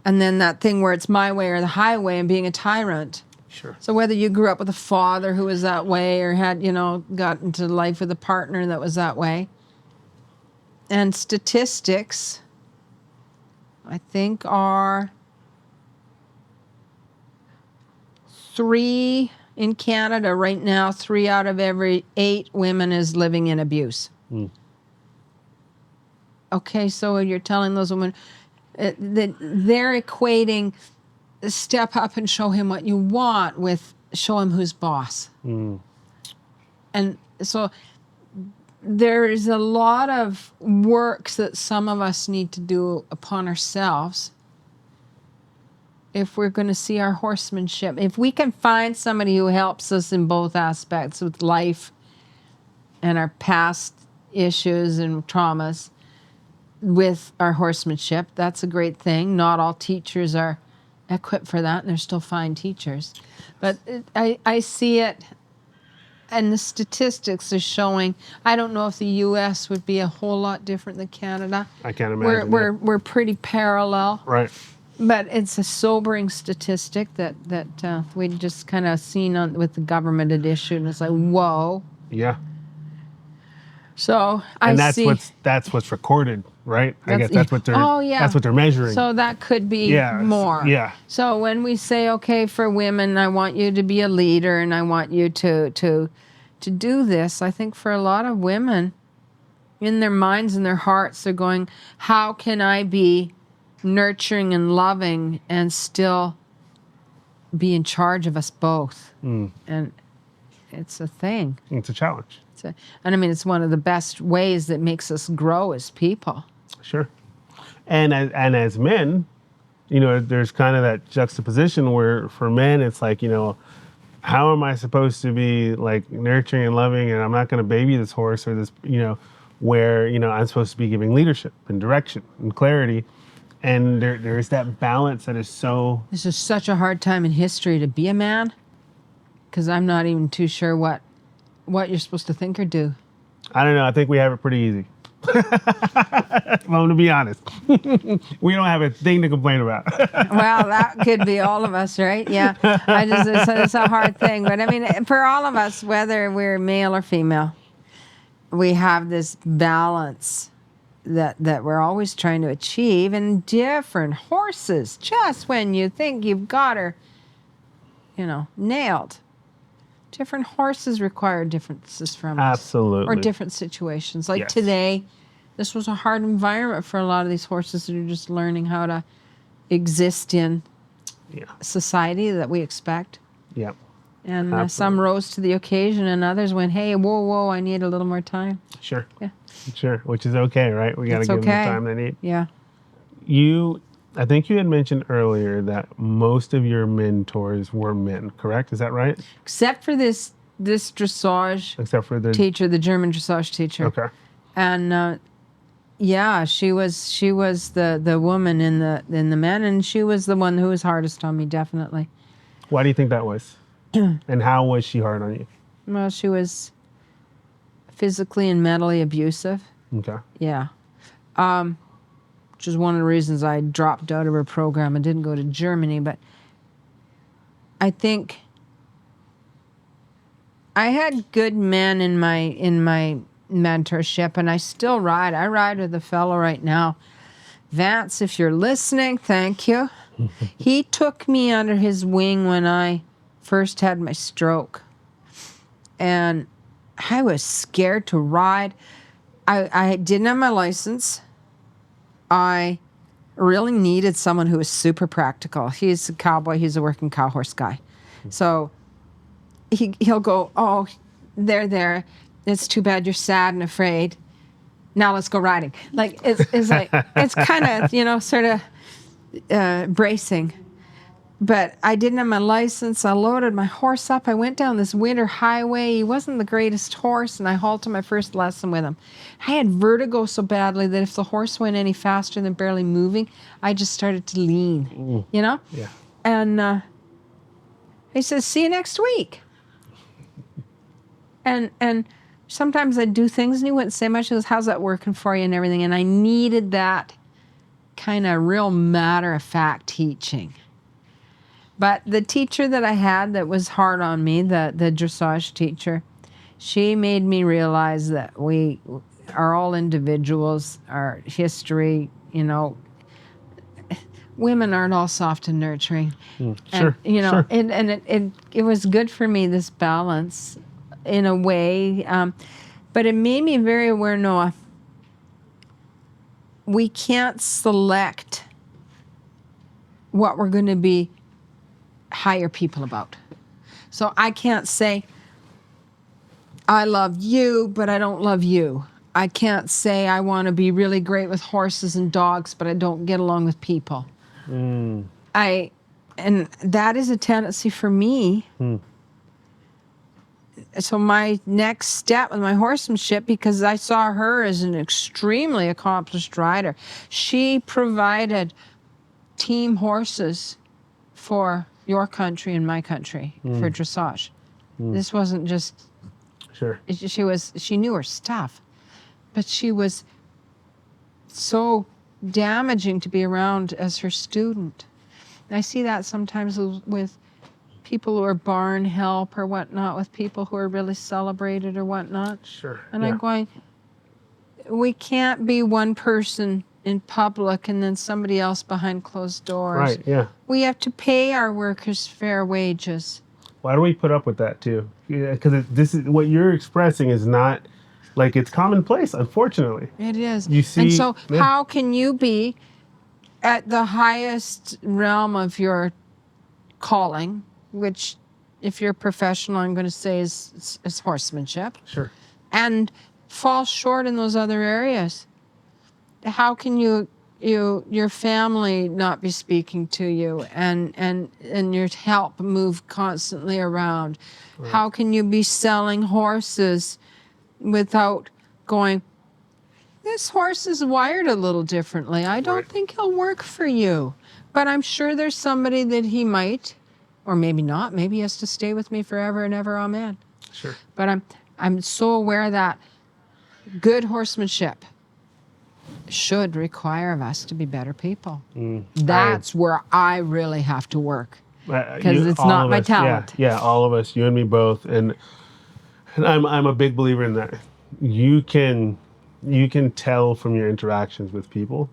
And then that thing where it's my way or the highway, and being a tyrant. So whether you grew up with a father who was that way, or had, got into life with a partner that was that way. And statistics, I think, are 3 in Canada right now, 3 out of every 8 women is living in abuse. Okay, so you're telling those women that they're equating step up and show him what you want with show him who's boss. And so there is a lot of works that some of us need to do upon ourselves if we're going to see our horsemanship. If we can find somebody who helps us in both aspects with life and our past issues and traumas with our horsemanship, that's a great thing. Not all teachers are equipped for that, and they're still fine teachers. But I see it, and the statistics are showing, I don't know if the U.S. would be a whole lot different than Canada. I can't imagine. We're pretty parallel. Right. But it's a sobering statistic that we just kind of seen with the government had issued, and it's like, whoa. Yeah. So that's what's recorded, right? I guess that's what they're that's what they're measuring. So that could be more. Yeah. So when we say, okay, for women, I want you to be a leader, and I want you to do this, I think for a lot of women, in their minds and their hearts, they're going, how can I be nurturing and loving and still be in charge of us both? And it's a thing. It's a challenge. And I mean, it's one of the best ways that makes us grow as people. Sure. And as men, there's kind of that juxtaposition where for men, it's like, how am I supposed to be like nurturing and loving, and I'm not going to baby this horse or this, where, I'm supposed to be giving leadership and direction and clarity. And there's that balance that is so... This is such a hard time in history to be a man, because I'm not even too sure what you're supposed to think or do. I don't know. I think we have it pretty easy. Well, to be honest, we don't have a thing to complain about. Well, that could be all of us, right? Yeah. It's a hard thing. But I mean, for all of us, whether we're male or female, we have this balance that we're always trying to achieve. And different horses, just when you think you've got her, nailed. Different horses require differences from us. Absolutely. Or different situations. Like Yes. today, this was a hard environment for a lot of these horses that are just learning how to exist in society that we expect. Yeah. And Absolutely. some rose to the occasion and others went, hey, whoa, I need a little more time. Sure. Yeah. Sure. Which is okay, right? We got to It's give them okay. the time they need. Yeah. I think you had mentioned earlier that most of your mentors were men, correct? Is that right? Except for this dressage Except for the teacher, the German dressage teacher. Okay. And she was the woman in the men, and she was the one who was hardest on me, definitely. Why do you think that was? And how was she hard on you? Well, she was physically and mentally abusive. Okay. Yeah. Which is one of the reasons I dropped out of her program and didn't go to Germany. But I think I had good men in my mentorship, and I still ride. I ride with a fellow right now. Vance, if you're listening, thank you. He took me under his wing when I first had my stroke. And I was scared to ride. I didn't have my license. I really needed someone who was super practical. He's a cowboy. He's a working cow horse guy. So he'll go, oh, there. It's too bad you're sad and afraid. Now let's go riding. Like, it's like, it's kind of, sort of bracing. But I didn't have my license. I loaded my horse up. I went down this winter highway. He wasn't the greatest horse, and I halted my first lesson with him. I had vertigo so badly that if the horse went any faster than barely moving, I just started to lean, Yeah. And he says, see you next week. And sometimes I'd do things, and he wouldn't say much. He goes, how's that working for you and everything? And I needed that kind of real matter-of-fact teaching. But the teacher that I had that was hard on me, the dressage teacher, she made me realize that we are all individuals, our history, women aren't all soft and nurturing. Sure. And, sure. and it was good for me, this balance, in a way. But it made me very aware, Noah, we can't select what we're going to hire people about. So I can't say, I love you, but I don't love you. I can't say I want to be really great with horses and dogs, but I don't get along with people. And that is a tendency for me. So my next step with my horsemanship, because I saw her as an extremely accomplished rider, she provided team horses for your country and my country for dressage. This wasn't just, Sure. she knew her stuff, but she was so damaging to be around as her student. And I see that sometimes with people who are barn help or whatnot, with people who are really celebrated or whatnot. Sure. And I'm going, we can't be one person in public and then somebody else behind closed doors. Right, yeah. We have to pay our workers fair wages. Why do we put up with that too? Because this is what you're expressing is not like it's commonplace, unfortunately. It is. You see, and so how can you be at the highest realm of your calling, which if you're professional, I'm going to say is horsemanship, Sure. and fall short in those other areas? How can your family not be speaking to you and your help move constantly around? Right. How can you be selling horses without going, this horse is wired a little differently. I don't think he'll work for you. But I'm sure there's somebody that he might, or maybe not. Maybe he has to stay with me forever and ever, amen. Sure. But I'm so aware that good horsemanship should require of us to be better people. That's where I really have to work, because it's all not of my us, talent. Yeah, all of us, you and me both, and I'm a big believer in that. You can tell from your interactions with people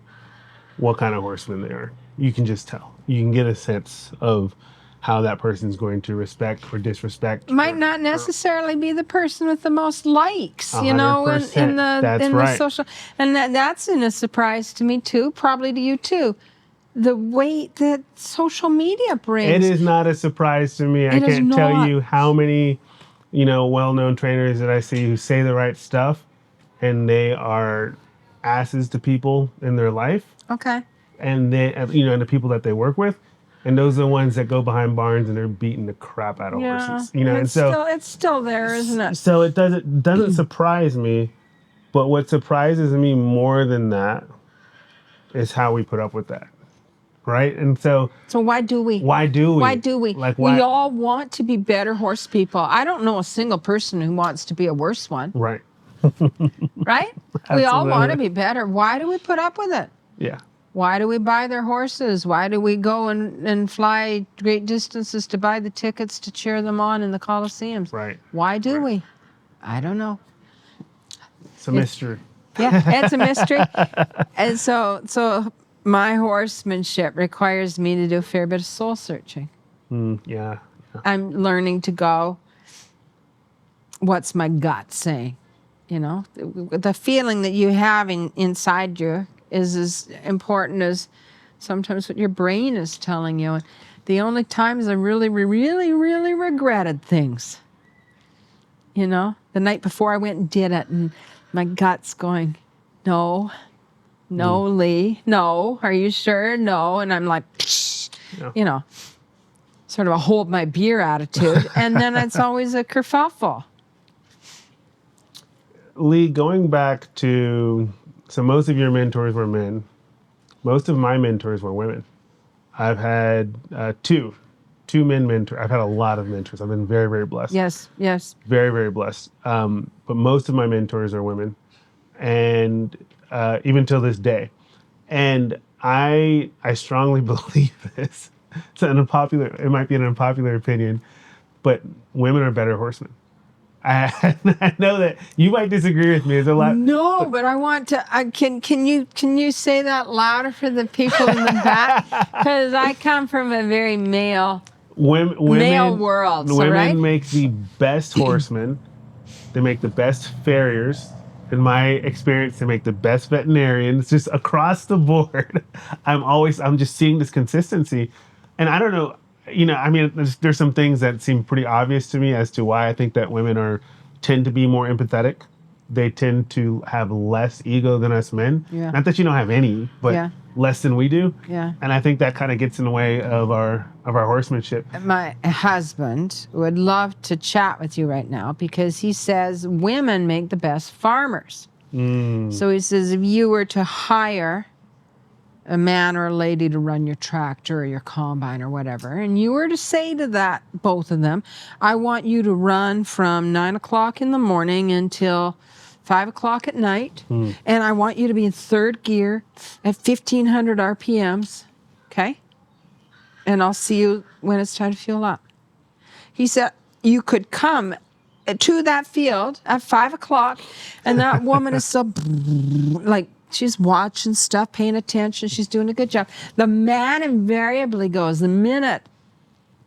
what kind of horseman they are. You can just tell. You can get a sense of how that person's going to respect or disrespect. Might not necessarily be the person with the most likes, in 100%. That's the right. social, and that's a surprise to me too, probably to you too. The weight that social media brings. It is not a surprise to me. I It is can't tell not. you how many, well-known trainers that I see who say the right stuff, and they are asses to people in their life, Okay. and and the people that they work with, and those are the ones that go behind barns and they're beating the crap out of Yeah. horses. And it's still there, isn't it? So it doesn't surprise me, but what surprises me more than that is how we put up with that, right? And so why do we? why do we? Why do we? Like, why? We all want to be better horse people. I don't know a single person who wants to be a worse one, Right. right? We all want to Absolutely. be better. Why do we put up with it? Yeah. Why do we buy their horses? Why do we go and fly great distances to buy the tickets to cheer them on in the Coliseums? Right. Why do we? I don't know. It's a mystery. Yeah, it's a mystery. And so my horsemanship requires me to do a fair bit of soul searching. Yeah. I'm learning to go, what's my gut saying? The feeling that you have inside you is as important as sometimes what your brain is telling you. And the only times I really, really, really regretted things, the night before I went and did it, and my gut's going, no, Lee, no, are you sure? No. And I'm like, Yeah. Sort of a hold my beer attitude. And then it's always a kerfuffle. Lee, going back to, so most of your mentors were men. Most of my mentors were women. I've had two men mentors. I've had a lot of mentors. I've been very, very blessed. Yes. Very, very blessed. But most of my mentors are women, and even till this day. And I strongly believe this. It might be an unpopular opinion, but women are better horsemen. I know that you might disagree with me. There's a lot. No, but I want to. Can you say that louder for the people in the back? Because I come from a very male world. So, Women right? make the best horsemen. They make the best farriers. In my experience, they make the best veterinarians. Just across the board, I'm just seeing this consistency, and I don't know. There's some things that seem pretty obvious to me as to why I think that women tend to be more empathetic. They tend to have less ego than us men. Yeah. Not that you don't have any, but Yeah. less than we do. Yeah. And I think that kind of gets in the way of our horsemanship. My husband would love to chat with you right now because he says women make the best farmers. So he says if you were to hire a man or a lady to run your tractor or your combine or whatever, and you were to say to both of them, I want you to run from 9 o'clock in the morning until 5 o'clock at night, and I want you to be in third gear at 1,500 RPMs, okay? And I'll see you when it's time to fuel up. He said you could come to that field at 5 o'clock, and that woman is so like, she's watching stuff, paying attention. She's doing a good job. The man invariably goes, the minute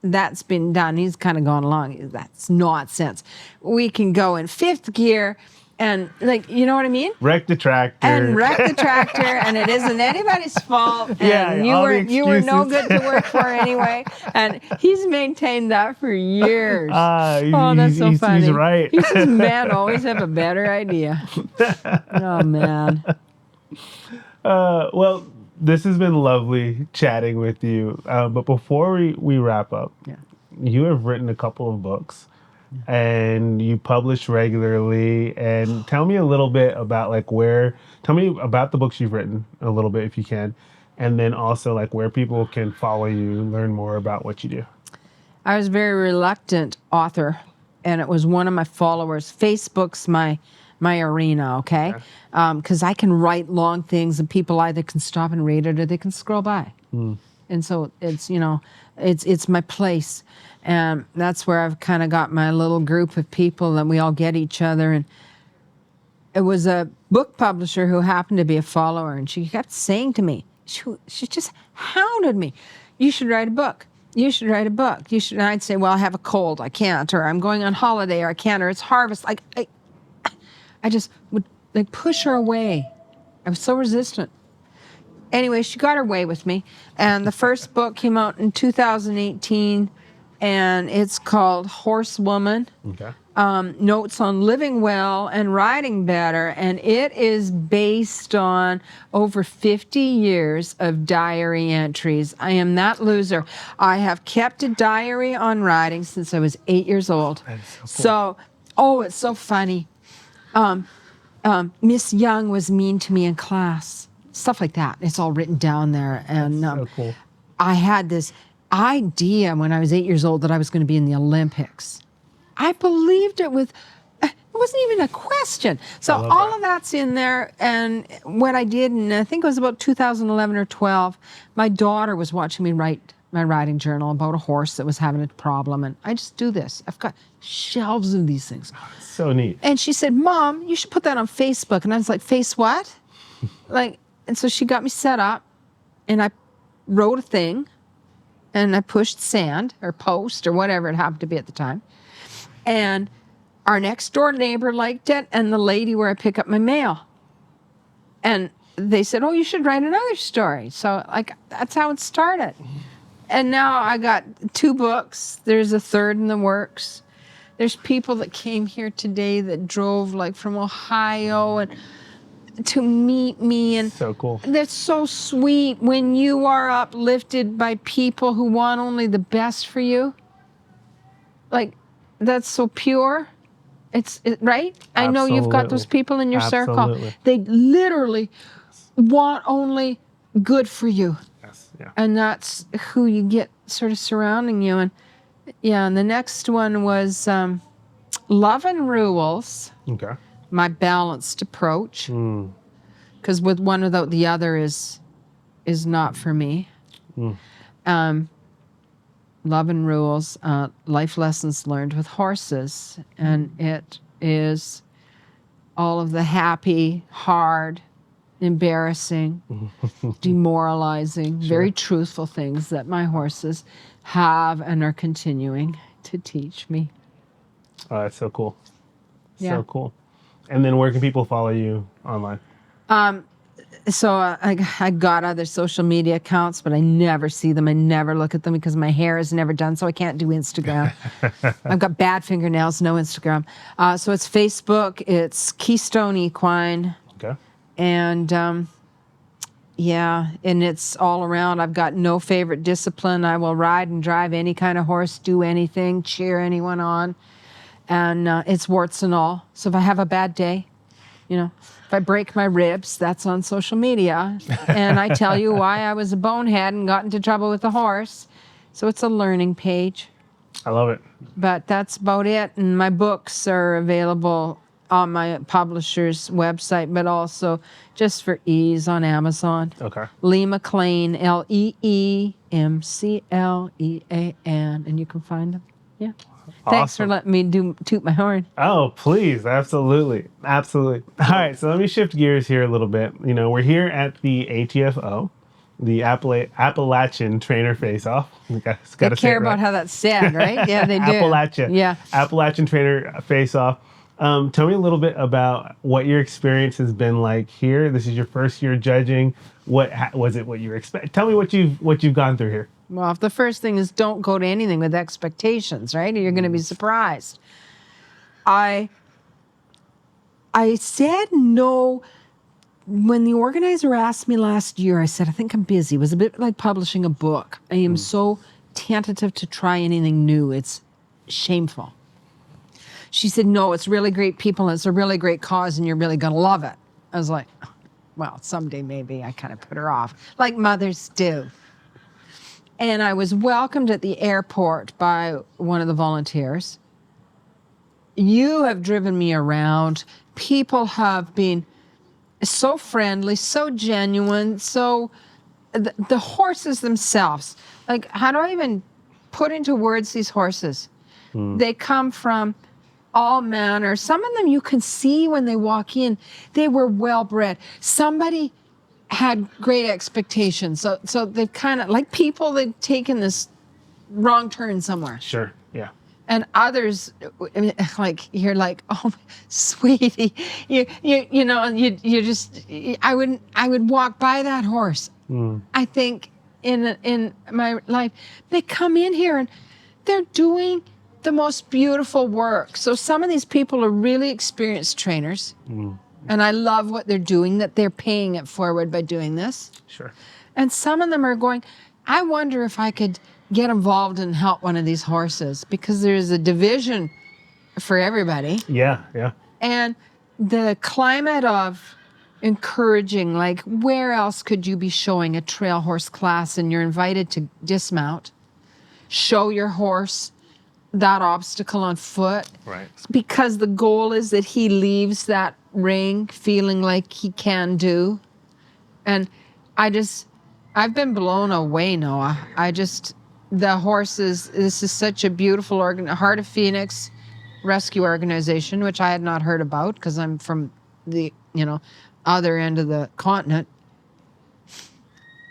that's been done, he's kind of gone along. That's nonsense. We can go in fifth gear and, like, you know what I mean? Wreck the tractor. And it isn't anybody's fault. And Yeah, all the you were no excuses. good to work for anyway. And he's maintained that for years. That's so funny. He's right. He says men always have a better idea. Oh, man. Well, this has been lovely chatting with you. But before we wrap up, you have written a couple of books and you publish regularly. And tell me a little bit about tell me about the books you've written a little bit if you can. And then also where people can follow you, learn more about what you do. I was a very reluctant author, and it was one of my followers. Facebook's my my arena, okay? Because I can write long things and people either can stop and read it or they can scroll by. And so it's, it's my place. And that's where I've kind of got my little group of people and we all get each other. And it was a book publisher who happened to be a follower, and she kept saying to me, she just hounded me, you should write a book. You should write a book. You should. And I'd say, well, I have a cold, I can't, or I'm going on holiday, or I can't, or it's harvest. Like I just would like push her away. I was so resistant. Anyway, she got her way with me, and the first book came out in 2018, and it's called Horsewoman. Okay. Notes on living well and riding better, and it is based on over 50 years of diary entries. I am that loser. I have kept a diary on riding since I was 8 years old. That is so cool. It's so funny. Miss Young was mean to me in class. Stuff like that. It's all written down there. And so cool. I had this idea when I was 8 years old that I was going to be in the Olympics. I believed it wasn't even a question. So all of that's in there. And what I did, and I think it was about 2011 or 12, my daughter was watching me write my riding journal about a horse that was having a problem. And I just do this. I've got shelves of these things. So neat. And she said, Mom, you should put that on Facebook. And I was like, face what? And so she got me set up, and I wrote a thing, and I pushed send or post or whatever it happened to be at the time. And our next door neighbor liked it, and the lady where I pick up my mail. And they said, oh, you should write another story. So that's how it started. And now I got 2 books. There's a third in the works. There's people that came here today that drove from Ohio and to meet me, and so cool. That's so sweet when you are uplifted by people who want only the best for you. That's so pure. Right? I know you've got those people in your circle. They literally want only good for you. Yes, yeah. And that's who you get sort of surrounding you. And and the next one was Love and Rules. Okay. My balanced approach. Because with one without the other is not for me. Love and Rules, life lessons learned with horses. And it is all of the happy, hard, embarrassing, demoralizing, very truthful things that my horses have and are continuing to teach me. Oh, that's so cool. Yeah. So cool. And then where can people follow you online? So I got other social media accounts, but I never see them. I never look at them because my hair is never done, so I can't do Instagram. I've got bad fingernails, no Instagram. So it's Facebook. It's Keystone Equine. Okay. And and it's all around. I've got no favorite discipline. I will ride and drive any kind of horse, do anything, cheer anyone on. And it's warts and all. So if I have a bad day, if I break my ribs, that's on social media. And I tell you why I was a bonehead and got into trouble with the horse. So it's a learning page. I love it. But that's about it. And my books are available on my publisher's website, but also just for ease on Amazon. Okay. Lee McLean, LeeMclean, and you can find them. Yeah. Thanks for letting me toot my horn. Oh, please. Absolutely. Absolutely. All right. So let me shift gears here a little bit. We're here at the ATFO, the Appalachian Trainer Face-Off. They care about how that's said, right? Yeah, they do. Appalachia. Yeah. Appalachian Trainer Face-Off. Tell me a little bit about what your experience has been like here. This is your first year judging. What was it? What you expect? Tell me what you've gone through here. Well, the first thing is don't go to anything with expectations, right? Or you're going to be surprised. I said no. When the organizer asked me last year, I said, I think I'm busy. It was a bit like publishing a book. I am so tentative to try anything new. It's shameful. She said, no, it's really great people, and it's a really great cause, and you're really going to love it. I was like, well, someday maybe. I kind of put her off, like mothers do. And I was welcomed at the airport by one of the volunteers. You have driven me around people have been so friendly, so genuine, so the horses themselves. Like, how do I even put into words these horses? They come from all manner. Some of them you can see when they walk in, they were well bred. Somebody had great expectations. So they've kind of, like people, they've taken this wrong turn somewhere. Sure. Yeah. And others, I mean, like, you're like, oh, sweetie, you know, you just, I would walk by that horse. I think in my life, they come in here and they're doing the most beautiful work. So some of these people are really experienced trainers. And I love what they're doing, that they're paying it forward by doing this. Sure. And some of them are going, I wonder if I could get involved and help one of these horses, because there's a division for everybody. Yeah. Yeah. And the climate of encouraging, like, where else could you be showing a trail horse class and you're invited to dismount, show your horse that obstacle on foot, Right. because the goal is that he leaves that ring feeling like he can do. And I've been blown away, Noah. The horses, this is such a beautiful Heart of Phoenix rescue organization, which I had not heard about because I'm from the, other end of the continent,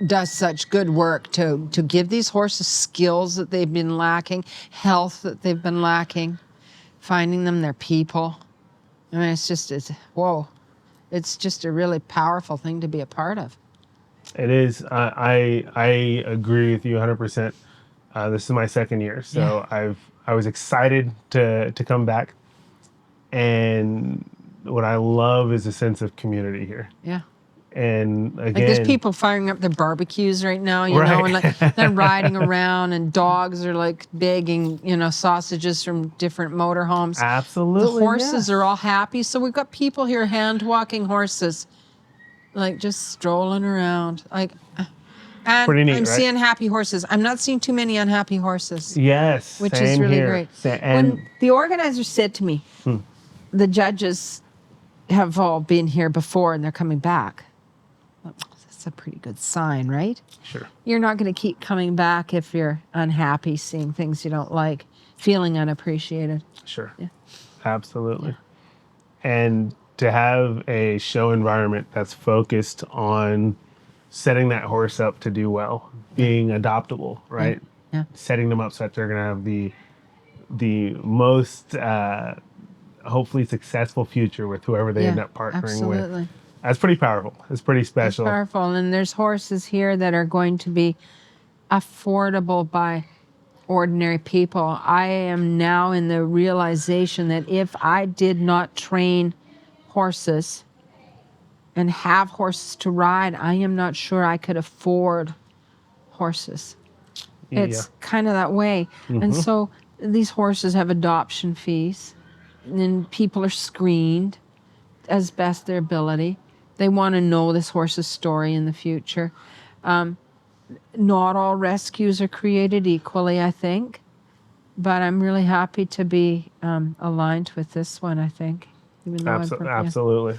does such good work to give these horses skills that they've been lacking, health that they've been lacking, finding them their people. I mean, whoa. It's just a really powerful thing to be a part of. It is. I agree with you 100%. This is my second year, so I was excited to come back, and what I love is a sense of community here. Yeah. And again, like there's people firing up their barbecues right now, you know, and like they're riding around, and dogs are like begging, sausages from different motorhomes. Absolutely. The horses are all happy, so we've got people here hand walking horses, like just strolling around, like. And pretty neat, I'm right? seeing happy horses. I'm not seeing too many unhappy horses. Yes, which is really great. And when the organizer said to me, the judges have all been here before and they're coming back. Well, that's a pretty good sign, right? Sure. You're not going to keep coming back if you're unhappy, seeing things you don't like, feeling unappreciated. Sure. Yeah. Absolutely. Yeah. And to have a show environment that's focused on setting that horse up to do well, being adoptable, right? Yeah. Setting them up so that they're going to have the most hopefully successful future with whoever they end up partnering with. That's pretty powerful. It's pretty special. It's powerful. And there's horses here that are going to be affordable by ordinary people. I am now in the realization that if I did not train horses and have horses to ride, I am not sure I could afford horses. It's kind of that way. And so these horses have adoption fees, and then people are screened as best their ability. They want to know this horse's story in the future. Not all rescues are created equally, I think, but I'm really happy to be aligned with this one, I think. Absolutely.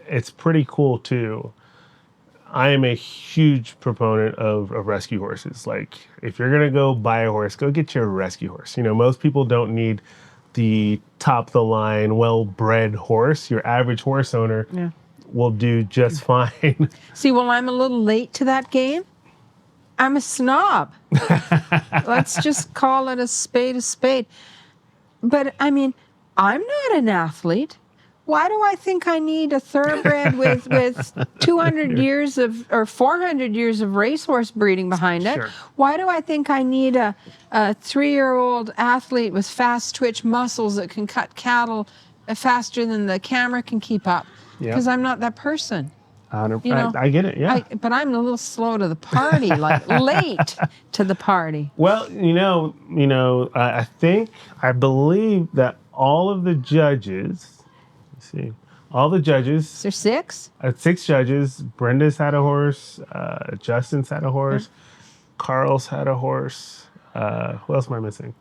It's pretty cool too. I am a huge proponent of rescue horses. Like, if you're gonna go buy a horse, go get your rescue horse. Most people don't need the top of the line, well-bred horse. Your average horse owner will do just fine. See, well, I'm a little late to that game. I'm a snob. Let's just call it a spade a spade. But I mean, I'm not an athlete. Why do I think I need a thoroughbred with 200 years or 400 years of racehorse breeding behind it? Sure. Why do I think I need a 3-year-old athlete with fast twitch muscles that can cut cattle faster than the camera can keep up? Because I'm not that person. I get it, yeah. But I'm a little slow to the party, like late to the party. Well, I believe that all of the judges, Is there 6? 6 judges. Brenda's had a horse. Justin's had a horse. Carl's had a horse. Who else am I missing?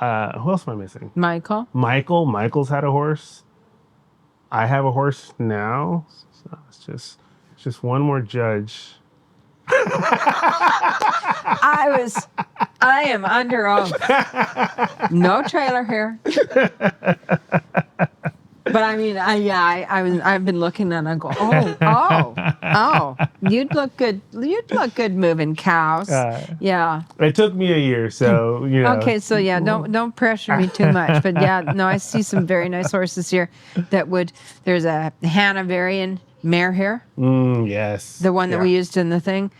Who else am I missing? Michael. Michael's had a horse. I have a horse now. So it's just one more judge. I am under oath. No trailer here. But I mean, I've been looking and I go, oh, you'd look good. You'd look good moving cows. Yeah. It took me a year, so you know. Okay, so yeah, don't pressure me too much. But yeah, no, I see some very nice horses here. There's a Hanoverian mare here. Yes. The one that we used in the thing.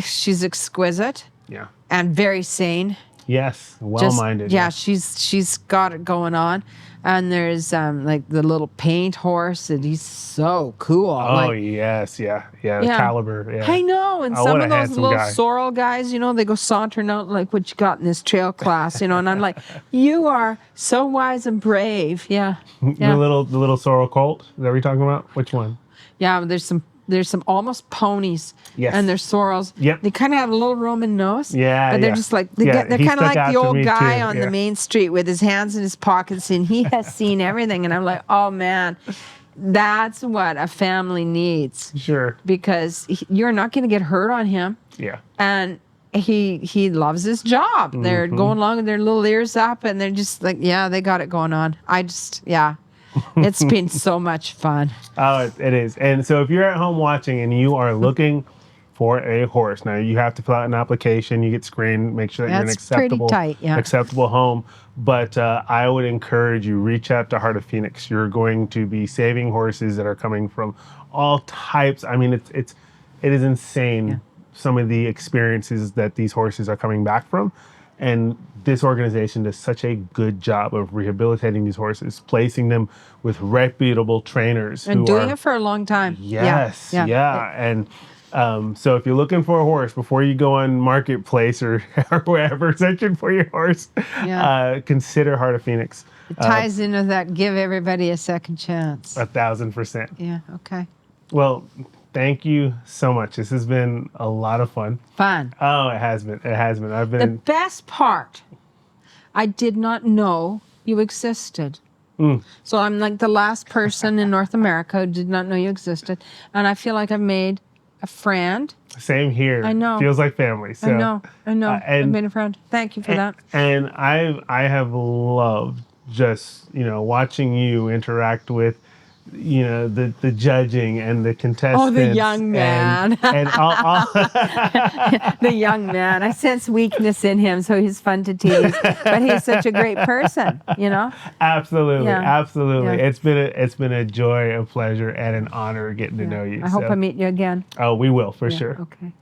She's exquisite. Yeah. And very sane. Yes, well-minded. Yeah, she's got it going on. And there's like the little paint horse, and he's so cool. Oh, yes, the caliber. Yeah. I know, and Oh, some what of a those handsome little guy. sorrel guys, they go sauntering out like what you got in this trail class, and I'm like, you are so wise and brave. Yeah. The little sorrel colt. Is that what you're talking about? Which one? Yeah, there's some almost ponies. Yes. And they're sorrels. Yep. They kind of have a little Roman nose. Yeah, but they're just like they're he kind of stuck like out the to old me guy too, on the main street with his hands in his pockets, and he has seen everything. And I'm like, oh man, that's what a family needs. Sure. Because you're not going to get hurt on him. Yeah. And he loves his job. They're going along with their little ears up, and they're just like, yeah, they got it going on. It's been so much fun. Oh, it is. And so if you're at home watching and you are looking for a horse, now you have to fill out an application, you get screened, make sure that you're an That's pretty tight, yeah. acceptable home. But I would encourage you, reach out to Heart of Phoenix. You're going to be saving horses that are coming from all types. I mean, it is insane, some of the experiences that these horses are coming back from. And this organization does such a good job of rehabilitating these horses, placing them with reputable trainers. And doing it for a long time. Yes, And so if you're looking for a horse, before you go on Marketplace or wherever searching for your horse, consider Heart of Phoenix. It ties into that give everybody a second chance. 1,000%. Yeah, okay. Well, thank you so much. This has been a lot of fun. Fun. Oh, it has been. It has been. The best part, I did not know you existed. So I'm like the last person in North America who did not know you existed. And I feel like I've made a friend. Same here. I know. Feels like family. So, I know. I've made a friend. Thank you for that. And I have loved just, watching you interact with, the judging and the contestants. Oh, the young man. And all The young man. I sense weakness in him, so he's fun to tease. But he's such a great person, Absolutely, absolutely. Yeah. It's been a joy, a pleasure, and an honor getting to know you. I hope I meet you again. Oh, we will for sure. Okay.